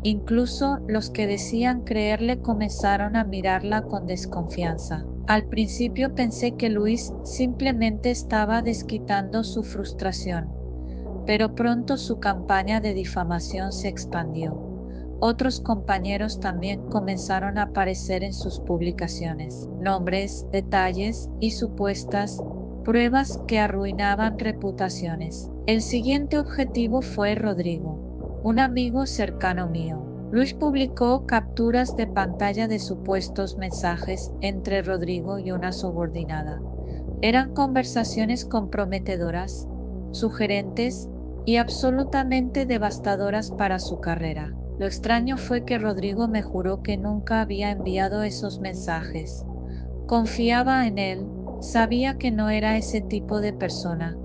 Incluso los que decían creerle comenzaron a mirarla con desconfianza. Al principio pensé que Luis simplemente estaba desquitando su frustración, pero pronto su campaña de difamación se expandió. Otros compañeros también comenzaron a aparecer en sus publicaciones, nombres, detalles y supuestas pruebas que arruinaban reputaciones. El siguiente objetivo fue Rodrigo, un amigo cercano mío. Luis publicó capturas de pantalla de supuestos mensajes entre Rodrigo y una subordinada. Eran conversaciones comprometedoras, sugerentes y absolutamente devastadoras para su carrera. Lo extraño fue que Rodrigo me juró que nunca había enviado esos mensajes. Confiaba en él, sabía que no era ese tipo de persona,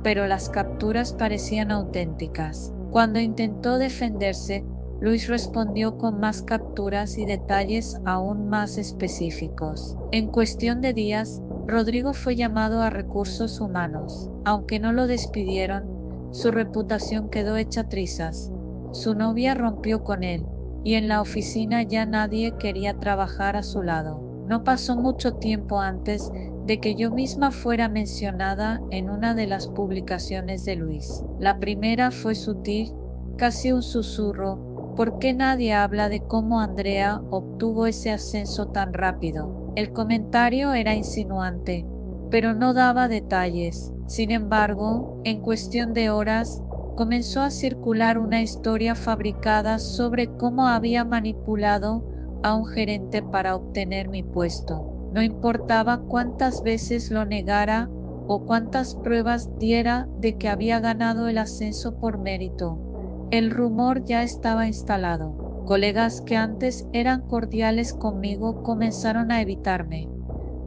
pero las capturas parecían auténticas. Cuando intentó defenderse, Luis respondió con más capturas y detalles aún más específicos. En cuestión de días, Rodrigo fue llamado a recursos humanos. Aunque no lo despidieron, su reputación quedó hecha trizas. Su novia rompió con él, y en la oficina ya nadie quería trabajar a su lado. No pasó mucho tiempo antes de que yo misma fuera mencionada en una de las publicaciones de Luis. La primera fue sutil, casi un susurro. ¿Por qué nadie habla de cómo Andrea obtuvo ese ascenso tan rápido? El comentario era insinuante, pero no daba detalles. Sin embargo, en cuestión de horas, comenzó a circular una historia fabricada sobre cómo había manipulado a un gerente para obtener mi puesto. No importaba cuántas veces lo negara o cuántas pruebas diera de que había ganado el ascenso por mérito. El rumor ya estaba instalado. Colegas que antes eran cordiales conmigo comenzaron a evitarme.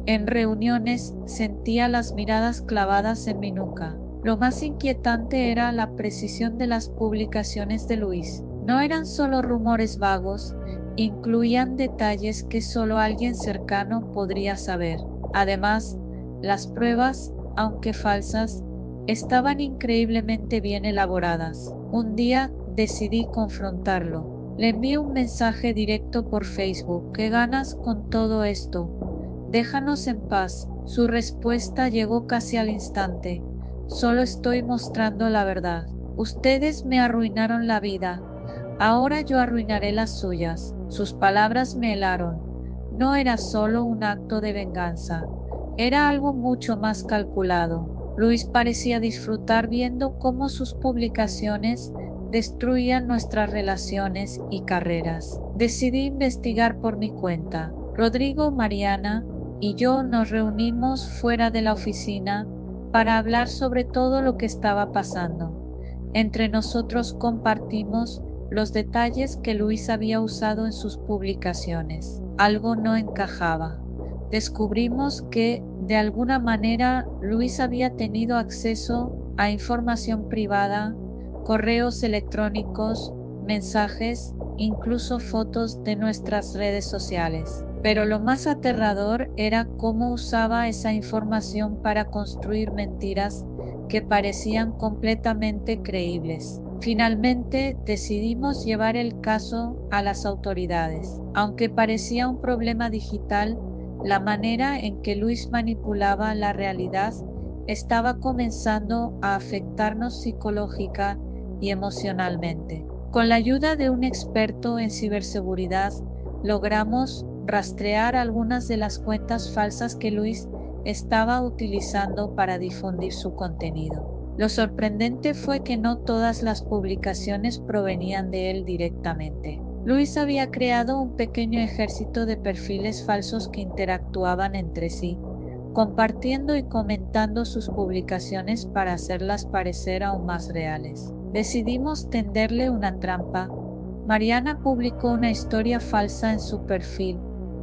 En reuniones sentía las miradas clavadas en mi nuca. Lo más inquietante era la precisión de las publicaciones de Luis. No eran solo rumores vagos, incluían detalles que solo alguien cercano podría saber. Además, las pruebas, aunque falsas, estaban increíblemente bien elaboradas. Un día decidí confrontarlo. Le envié un mensaje directo por Facebook. ¿Qué ganas con todo esto? Déjanos en paz. Su respuesta llegó casi al instante. Solo estoy mostrando la verdad. Ustedes me arruinaron la vida. Ahora yo arruinaré las suyas. Sus palabras me helaron. No era solo un acto de venganza. Era algo mucho más calculado. Luis parecía disfrutar viendo cómo sus publicaciones destruían nuestras relaciones y carreras. Decidí investigar por mi cuenta. Rodrigo, Mariana y yo nos reunimos fuera de la oficina para hablar sobre todo lo que estaba pasando. Entre nosotros compartimos los detalles que Luis había usado en sus publicaciones. Algo no encajaba. Descubrimos que, de alguna manera, Luis había tenido acceso a información privada, correos electrónicos, mensajes, incluso fotos de nuestras redes sociales. Pero lo más aterrador era cómo usaba esa información para construir mentiras que parecían completamente creíbles. Finalmente decidimos llevar el caso a las autoridades. Aunque parecía un problema digital, la manera en que Luis manipulaba la realidad estaba comenzando a afectarnos psicológica y emocionalmente. Con la ayuda de un experto en ciberseguridad, logramos rastrear algunas de las cuentas falsas que Luis estaba utilizando para difundir su contenido. Lo sorprendente fue que no todas las publicaciones provenían de él directamente. Luis había creado un pequeño ejército de perfiles falsos que interactuaban entre sí, compartiendo y comentando sus publicaciones para hacerlas parecer aún más reales. Decidimos tenderle una trampa. Mariana publicó una historia falsa en su perfil,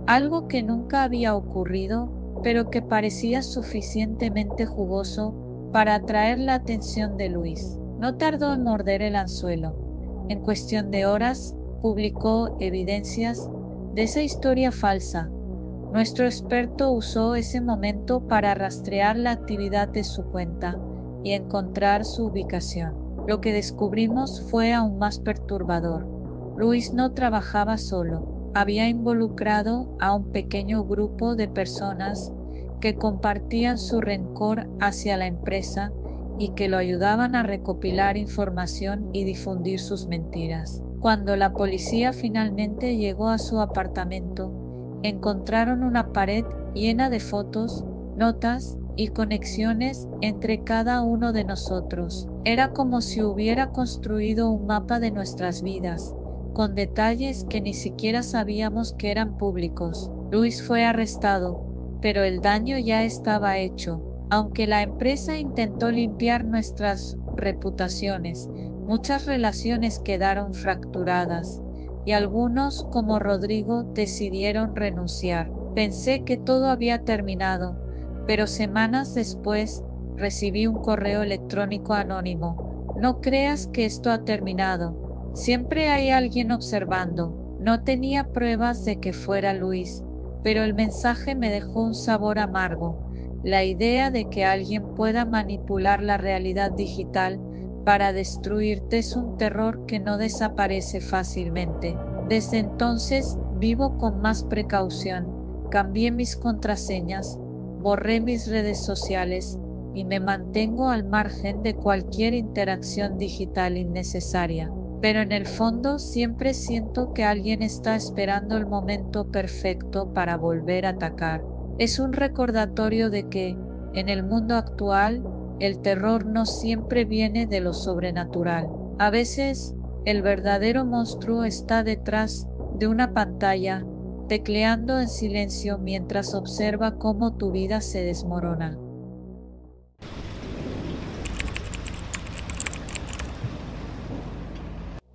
algo que nunca había ocurrido, pero que parecía suficientemente jugoso para atraer la atención de Luis. No tardó en morder el anzuelo. En cuestión de horas, publicó evidencias de esa historia falsa. Nuestro experto usó ese momento para rastrear la actividad de su cuenta y encontrar su ubicación. Lo que descubrimos fue aún más perturbador. Luis no trabajaba solo, había involucrado a un pequeño grupo de personas que compartían su rencor hacia la empresa y que lo ayudaban a recopilar información y difundir sus mentiras. Cuando la policía finalmente llegó a su apartamento, encontraron una pared llena de fotos, notas y conexiones entre cada uno de nosotros. Era como si hubiera construido un mapa de nuestras vidas, con detalles que ni siquiera sabíamos que eran públicos. Luis fue arrestado, pero el daño ya estaba hecho. Aunque la empresa intentó limpiar nuestras reputaciones, muchas relaciones quedaron fracturadas y algunos, como Rodrigo, decidieron renunciar. Pensé que todo había terminado, pero semanas después recibí un correo electrónico anónimo. No creas que esto ha terminado. Siempre hay alguien observando. No tenía pruebas de que fuera Luis, pero el mensaje me dejó un sabor amargo. La idea de que alguien pueda manipular la realidad digital para destruirte es un terror que no desaparece fácilmente. Desde entonces vivo con más precaución, cambié mis contraseñas, borré mis redes sociales y me mantengo al margen de cualquier interacción digital innecesaria. Pero en el fondo siempre siento que alguien está esperando el momento perfecto para volver a atacar. Es un recordatorio de que, en el mundo actual, el terror no siempre viene de lo sobrenatural. A veces, el verdadero monstruo está detrás de una pantalla, tecleando en silencio mientras observa cómo tu vida se desmorona.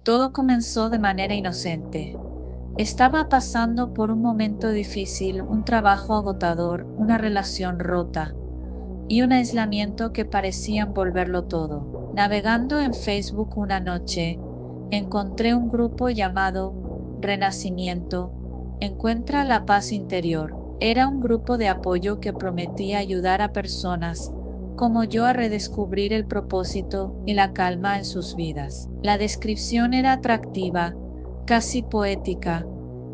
Todo comenzó de manera inocente. Estaba pasando por un momento difícil, un trabajo agotador, una relación rota y un aislamiento que parecían volverlo todo. Navegando en Facebook una noche, encontré un grupo llamado Renacimiento, Encuentra la paz interior. Era un grupo de apoyo que prometía ayudar a personas como yo a redescubrir el propósito y la calma en sus vidas. La descripción era atractiva, casi poética,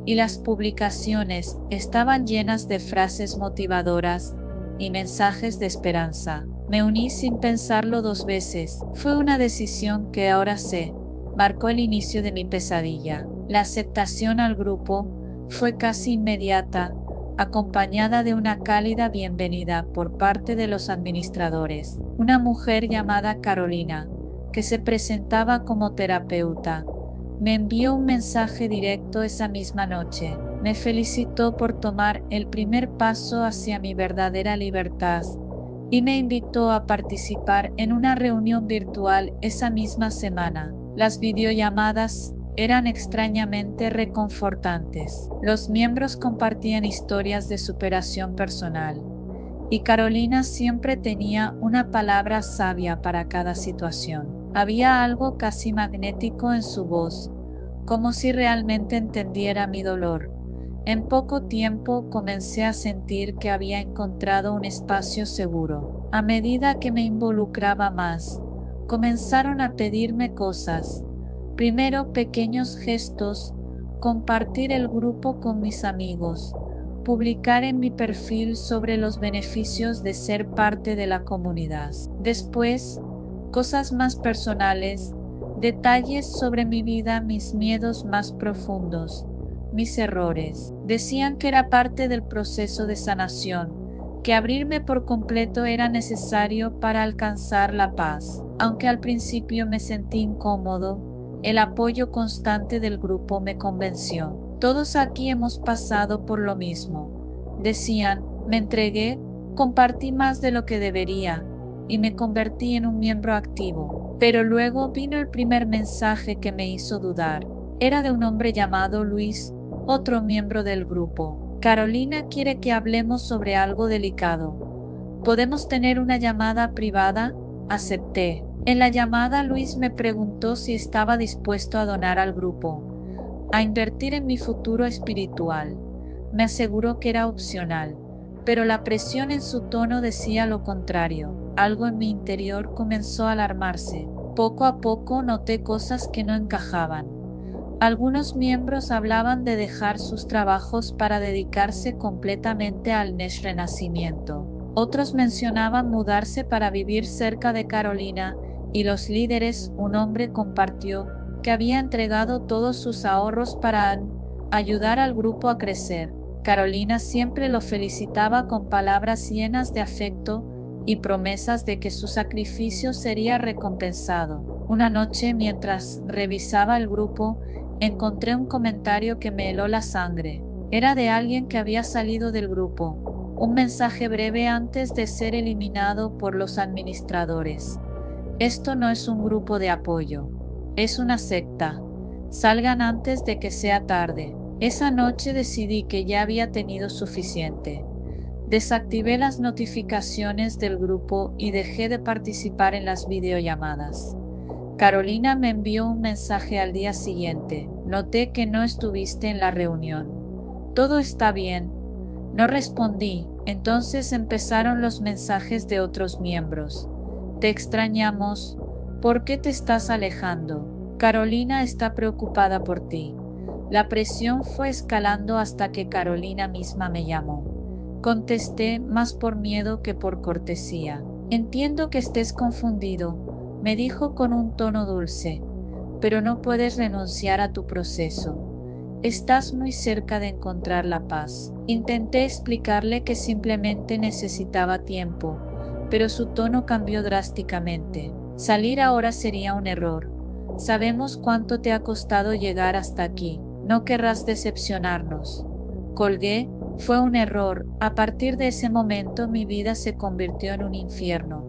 y las publicaciones estaban llenas de frases motivadoras y mensajes de esperanza. Me uní sin pensarlo 2 veces. Fue una decisión que ahora sé, marcó el inicio de mi pesadilla. La aceptación al grupo fue casi inmediata, acompañada de una cálida bienvenida por parte de los administradores. Una mujer llamada Carolina, que se presentaba como terapeuta, me envió un mensaje directo esa misma noche. Me felicitó por tomar el primer paso hacia mi verdadera libertad y me invitó a participar en una reunión virtual esa misma semana. Las videollamadas eran extrañamente reconfortantes. Los miembros compartían historias de superación personal y Carolina siempre tenía una palabra sabia para cada situación. Había algo casi magnético en su voz, como si realmente entendiera mi dolor. En poco tiempo comencé a sentir que había encontrado un espacio seguro. A medida que me involucraba más, comenzaron a pedirme cosas. Primero pequeños gestos, compartir el grupo con mis amigos, publicar en mi perfil sobre los beneficios de ser parte de la comunidad. Después, cosas más personales, detalles sobre mi vida, mis miedos más profundos, mis errores. Decían que era parte del proceso de sanación, que abrirme por completo era necesario para alcanzar la paz. Aunque al principio me sentí incómodo, el apoyo constante del grupo me convenció. Todos aquí hemos pasado por lo mismo. Decían, me entregué, compartí más de lo que debería y me convertí en un miembro activo. Pero luego vino el primer mensaje que me hizo dudar. Era de un hombre llamado Luis, otro miembro del grupo. Carolina quiere que hablemos sobre algo delicado. ¿Podemos tener una llamada privada? Acepté. En la llamada Luis me preguntó si estaba dispuesto a donar al grupo, a invertir en mi futuro espiritual. Me aseguró que era opcional, pero la presión en su tono decía lo contrario. Algo en mi interior comenzó a alarmarse. Poco a poco noté cosas que no encajaban. Algunos miembros hablaban de dejar sus trabajos para dedicarse completamente al renacimiento. Otros mencionaban mudarse para vivir cerca de Carolina, y los líderes, un hombre compartió que había entregado todos sus ahorros para ayudar al grupo a crecer. Carolina siempre lo felicitaba con palabras llenas de afecto y promesas de que su sacrificio sería recompensado. Una noche, mientras revisaba el grupo, encontré un comentario que me heló la sangre. Era de alguien que había salido del grupo. Un mensaje breve antes de ser eliminado por los administradores. Esto no es un grupo de apoyo. Es una secta. Salgan antes de que sea tarde. Esa noche decidí que ya había tenido suficiente. Desactivé las notificaciones del grupo y dejé de participar en las videollamadas. Carolina me envió un mensaje al día siguiente. Noté que no estuviste en la reunión. ¿Todo está bien? No respondí. Entonces empezaron los mensajes de otros miembros. Te extrañamos. ¿Por qué te estás alejando? Carolina está preocupada por ti. La presión fue escalando hasta que Carolina misma me llamó. Contesté más por miedo que por cortesía. Entiendo que estés confundido, me dijo con un tono dulce, pero no puedes renunciar a tu proceso. Estás muy cerca de encontrar la paz. Intenté explicarle que simplemente necesitaba tiempo, pero su tono cambió drásticamente. Salir ahora sería un error. Sabemos cuánto te ha costado llegar hasta aquí. No querrás decepcionarnos. Colgué. Fue un error. A partir de ese momento mi vida se convirtió en un infierno.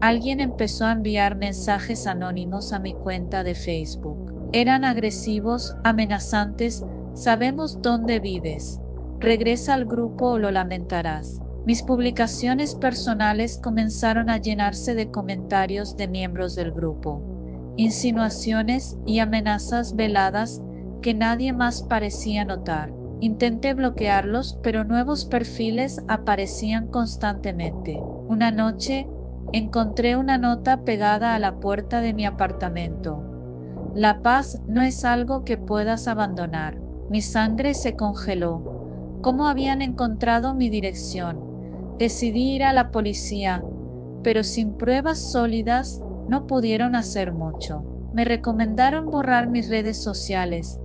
Alguien empezó a enviar mensajes anónimos a mi cuenta de Facebook. Eran agresivos, amenazantes. Sabemos dónde vives. Regresa al grupo o lo lamentarás. Mis publicaciones personales comenzaron a llenarse de comentarios de miembros del grupo. Insinuaciones y amenazas veladas que nadie más parecía notar. Intenté bloquearlos, pero nuevos perfiles aparecían constantemente. Una noche, encontré una nota pegada a la puerta de mi apartamento. La paz no es algo que puedas abandonar. Mi sangre se congeló. ¿Cómo habían encontrado mi dirección? Decidí ir a la policía, pero sin pruebas sólidas no pudieron hacer mucho. Me recomendaron borrar mis redes sociales,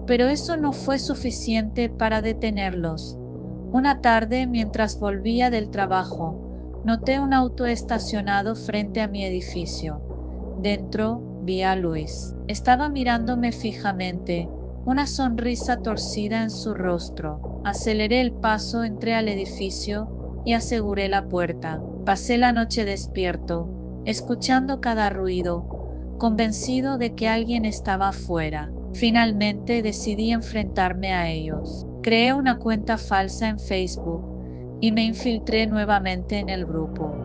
pero eso no fue suficiente para detenerlos. Una tarde, mientras volvía del trabajo, noté un auto estacionado frente a mi edificio. Dentro, vi a Luis. Estaba mirándome fijamente, una sonrisa torcida en su rostro. Aceleré el paso, entré al edificio y aseguré la puerta. Pasé la noche despierto, escuchando cada ruido, convencido de que alguien estaba afuera. Finalmente decidí enfrentarme a ellos. Creé una cuenta falsa en Facebook y me infiltré nuevamente en el grupo.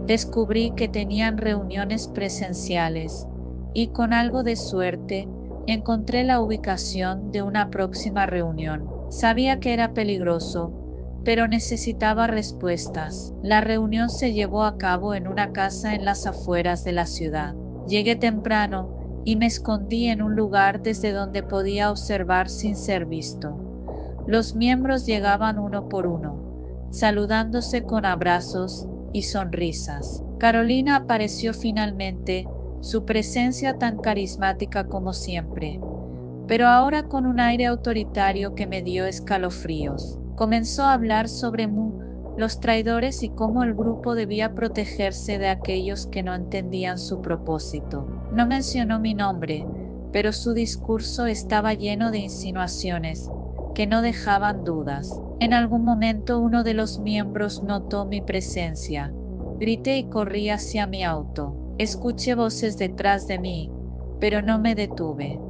Descubrí que tenían reuniones presenciales y con algo de suerte encontré la ubicación de una próxima reunión. Sabía que era peligroso, pero necesitaba respuestas. La reunión se llevó a cabo en una casa en las afueras de la ciudad. Llegué temprano y me escondí en un lugar desde donde podía observar sin ser visto. Los miembros llegaban uno por uno, saludándose con abrazos y sonrisas. Carolina apareció finalmente, su presencia tan carismática como siempre. pero ahora con un aire autoritario que me dio escalofríos. Comenzó a hablar sobre los traidores y cómo el grupo debía protegerse de aquellos que no entendían su propósito. No mencionó mi nombre, pero su discurso estaba lleno de insinuaciones que no dejaban dudas. En algún momento uno de los miembros notó mi presencia. Grité y corrí hacia mi auto. Escuché voces detrás de mí, pero no me detuve.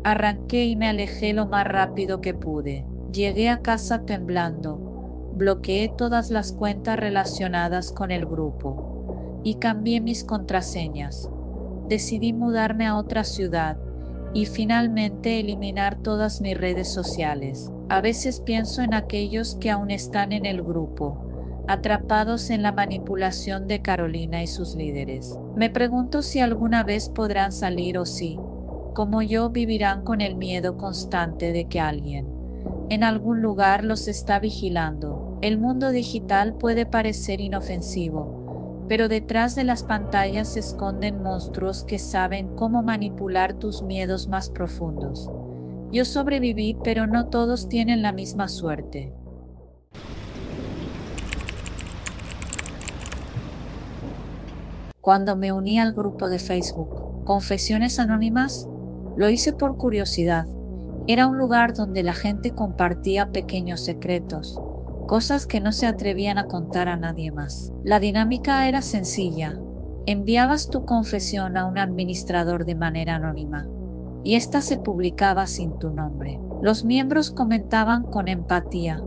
Arranqué y me alejé lo más rápido que pude. Llegué a casa temblando. Bloqueé todas las cuentas relacionadas con el grupo y cambié mis contraseñas. Decidí mudarme a otra ciudad y finalmente eliminar todas mis redes sociales. A veces pienso en aquellos que aún están en el grupo, atrapados en la manipulación de Carolina y sus líderes. Me pregunto si alguna vez podrán salir o si, como yo, vivirán con el miedo constante de que alguien en algún lugar los está vigilando. El mundo digital puede parecer inofensivo, pero detrás de las pantallas se esconden monstruos que saben cómo manipular tus miedos más profundos. Yo sobreviví, pero no todos tienen la misma suerte. Cuando me uní al grupo de Facebook, Confesiones Anónimas, lo hice por curiosidad. Era un lugar donde la gente compartía pequeños secretos, cosas que no se atrevían a contar a nadie más. La dinámica era sencilla. Enviabas tu confesión a un administrador de manera anónima, y ésta se publicaba sin tu nombre. Los miembros comentaban con empatía,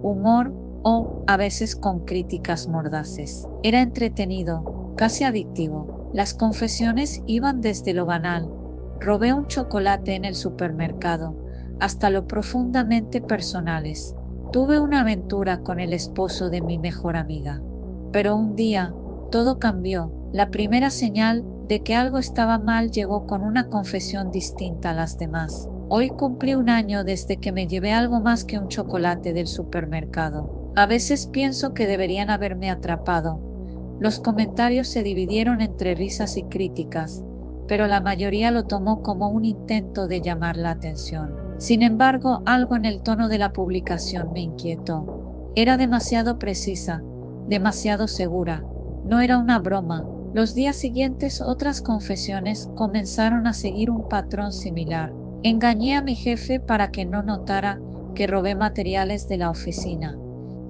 humor o, a veces, con críticas mordaces. Era entretenido, casi adictivo. Las confesiones iban desde lo banal: robé un chocolate en el supermercado, hasta lo profundamente personales: tuve una aventura con el esposo de mi mejor amiga. Pero un día, todo cambió. La primera señal de que algo estaba mal llegó con una confesión distinta a las demás. Hoy cumplí un año desde que me llevé algo más que un chocolate del supermercado. A veces pienso que deberían haberme atrapado. Los comentarios se dividieron entre risas y críticas, pero la mayoría lo tomó como un intento de llamar la atención. Sin embargo, algo en el tono de la publicación me inquietó. Era demasiado precisa, demasiado segura. No era una broma. Los días siguientes otras confesiones comenzaron a seguir un patrón similar. Engañé a mi jefe para que no notara que robé materiales de la oficina.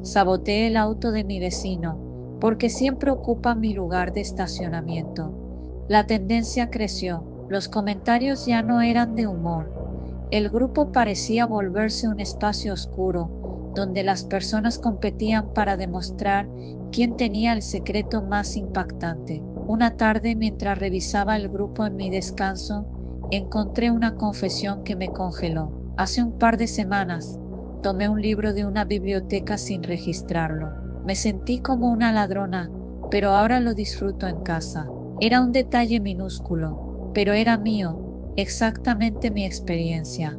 Saboteé el auto de mi vecino, porque siempre ocupa mi lugar de estacionamiento. La tendencia creció. Los comentarios ya no eran de humor. El grupo parecía volverse un espacio oscuro, donde las personas competían para demostrar quién tenía el secreto más impactante. Una tarde, mientras revisaba el grupo en mi descanso, encontré una confesión que me congeló. Hace un par de semanas, tomé un libro de una biblioteca sin registrarlo. Me sentí como una ladrona, pero ahora lo disfruto en casa. Era un detalle minúsculo, pero era mío, exactamente mi experiencia.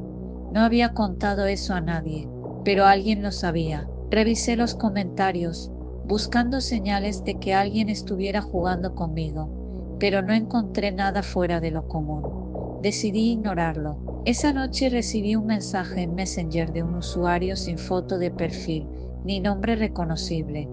No había contado eso a nadie, pero alguien lo sabía. Revisé los comentarios, buscando señales de que alguien estuviera jugando conmigo, pero no encontré nada fuera de lo común. Decidí ignorarlo. Esa noche recibí un mensaje en Messenger de un usuario sin foto de perfil, ni nombre reconocible.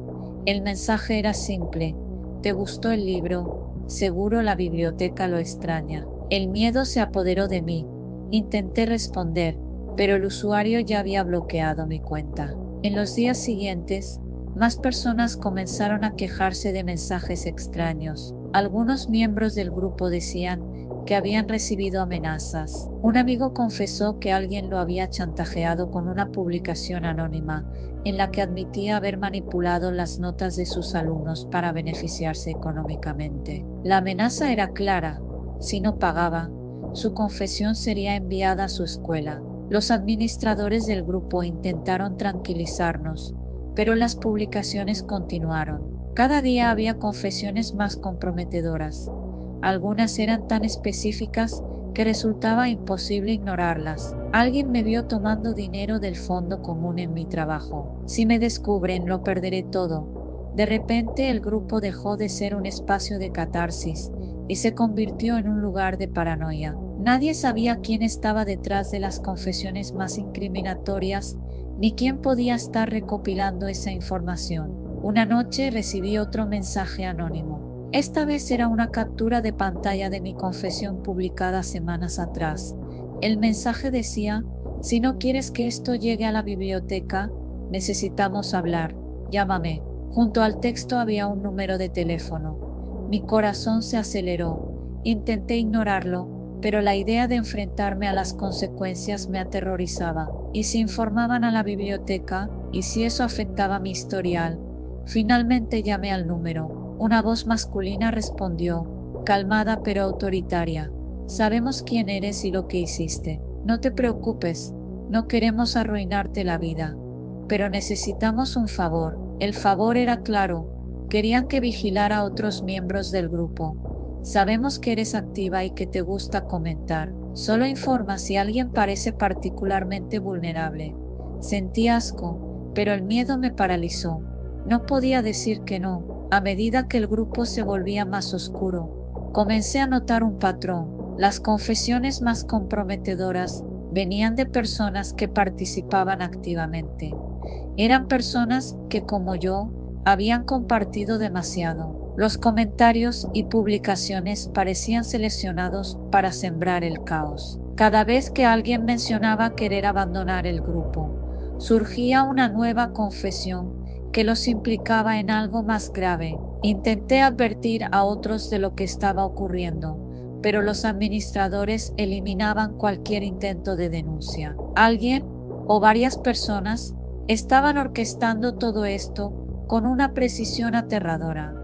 El mensaje era simple: ¿te gustó el libro? Seguro la biblioteca lo extraña. El miedo se apoderó de mí. Intenté responder, pero el usuario ya había bloqueado mi cuenta. En los días siguientes, más personas comenzaron a quejarse de mensajes extraños. Algunos miembros del grupo decían que habían recibido amenazas. Un amigo confesó que alguien lo había chantajeado con una publicación anónima en la que admitía haber manipulado las notas de sus alumnos para beneficiarse económicamente. La amenaza era clara: si no pagaba, su confesión sería enviada a su escuela. Los administradores del grupo intentaron tranquilizarnos, pero las publicaciones continuaron. Cada día había confesiones más comprometedoras. Algunas eran tan específicas que resultaba imposible ignorarlas. Alguien me vio tomando dinero del fondo común en mi trabajo. Si me descubren, lo perderé todo. De repente, el grupo dejó de ser un espacio de catarsis y se convirtió en un lugar de paranoia. Nadie sabía quién estaba detrás de las confesiones más incriminatorias, ni quién podía estar recopilando esa información. Una noche recibí otro mensaje anónimo. Esta vez era una captura de pantalla de mi confesión publicada semanas atrás. El mensaje decía: si no quieres que esto llegue a la biblioteca, necesitamos hablar. Llámame. Junto al texto había un número de teléfono. Mi corazón se aceleró. Intenté ignorarlo, pero la idea de enfrentarme a las consecuencias me aterrorizaba. ¿Y si informaban a la biblioteca? ¿Y si eso afectaba mi historial? Finalmente llamé al número. Una voz masculina respondió, calmada pero autoritaria. Sabemos quién eres y lo que hiciste. No te preocupes, no queremos arruinarte la vida. Pero necesitamos un favor. El favor era claro. Querían que vigilara a otros miembros del grupo. Sabemos que eres activa y que te gusta comentar. Solo informa si alguien parece particularmente vulnerable. Sentí asco, pero el miedo me paralizó. No podía decir que no. A medida que el grupo se volvía más oscuro, comencé a notar un patrón. Las confesiones más comprometedoras venían de personas que participaban activamente. Eran personas que, como yo, habían compartido demasiado. Los comentarios y publicaciones parecían seleccionados para sembrar el caos. Cada vez que alguien mencionaba querer abandonar el grupo, surgía una nueva confesión que los implicaba en algo más grave. Intenté advertir a otros de lo que estaba ocurriendo, pero los administradores eliminaban cualquier intento de denuncia. Alguien o varias personas estaban orquestando todo esto con una precisión aterradora.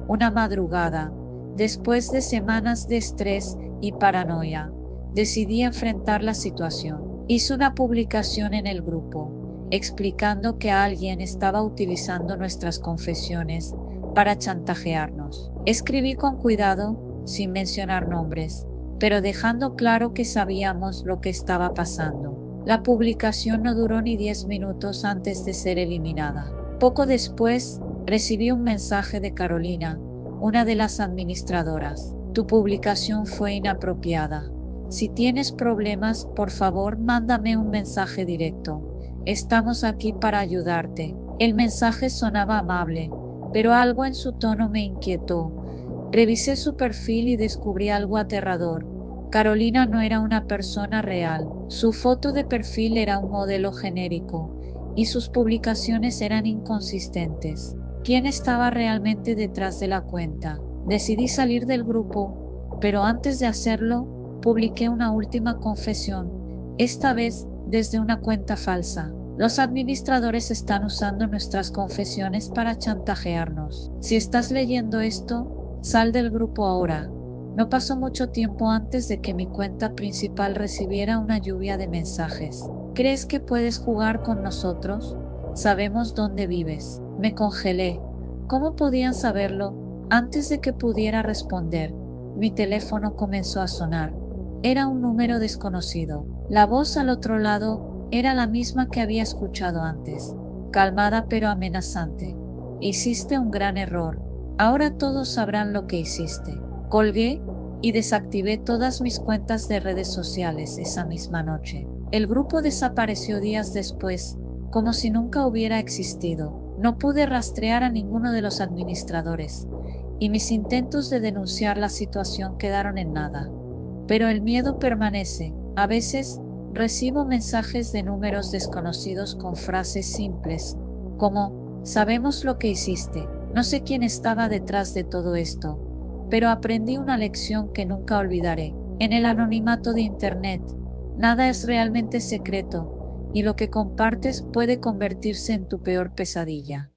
Una madrugada, después de semanas de estrés y paranoia, decidí enfrentar la situación. Hice una publicación en el grupo, explicando que alguien estaba utilizando nuestras confesiones para chantajearnos. Escribí con cuidado, sin mencionar nombres, pero dejando claro que sabíamos lo que estaba pasando. La publicación no duró ni 10 minutos antes de ser eliminada. Poco después, recibí un mensaje de Carolina, una de las administradoras. Tu publicación fue inapropiada. Si tienes problemas, por favor, mándame un mensaje directo. Estamos aquí para ayudarte. El mensaje sonaba amable, pero algo en su tono me inquietó. Revisé su perfil y descubrí algo aterrador. Carolina no era una persona real. Su foto de perfil era un modelo genérico y sus publicaciones eran inconsistentes. ¿Quién estaba realmente detrás de la cuenta? Decidí salir del grupo, pero antes de hacerlo, publiqué una última confesión, esta vez desde una cuenta falsa. Los administradores están usando nuestras confesiones para chantajearnos. Si estás leyendo esto, sal del grupo ahora. No pasó mucho tiempo antes de que mi cuenta principal recibiera una lluvia de mensajes. ¿Crees que puedes jugar con nosotros? Sabemos dónde vives. Me congelé. ¿Cómo podían saberlo? Antes de que pudiera responder, mi teléfono comenzó a sonar. Era un número desconocido. La voz al otro lado era la misma que había escuchado antes, calmada pero amenazante. Hiciste un gran error. Ahora todos sabrán lo que hiciste. Colgué y desactivé todas mis cuentas de redes sociales esa misma noche. El grupo desapareció días después, como si nunca hubiera existido. No pude rastrear a ninguno de los administradores, y mis intentos de denunciar la situación quedaron en nada. Pero el miedo permanece. A veces recibo mensajes de números desconocidos con frases simples, como, sabemos lo que hiciste. No sé quién estaba detrás de todo esto, pero aprendí una lección que nunca olvidaré. En el anonimato de Internet, nada es realmente secreto, y lo que compartes puede convertirse en tu peor pesadilla.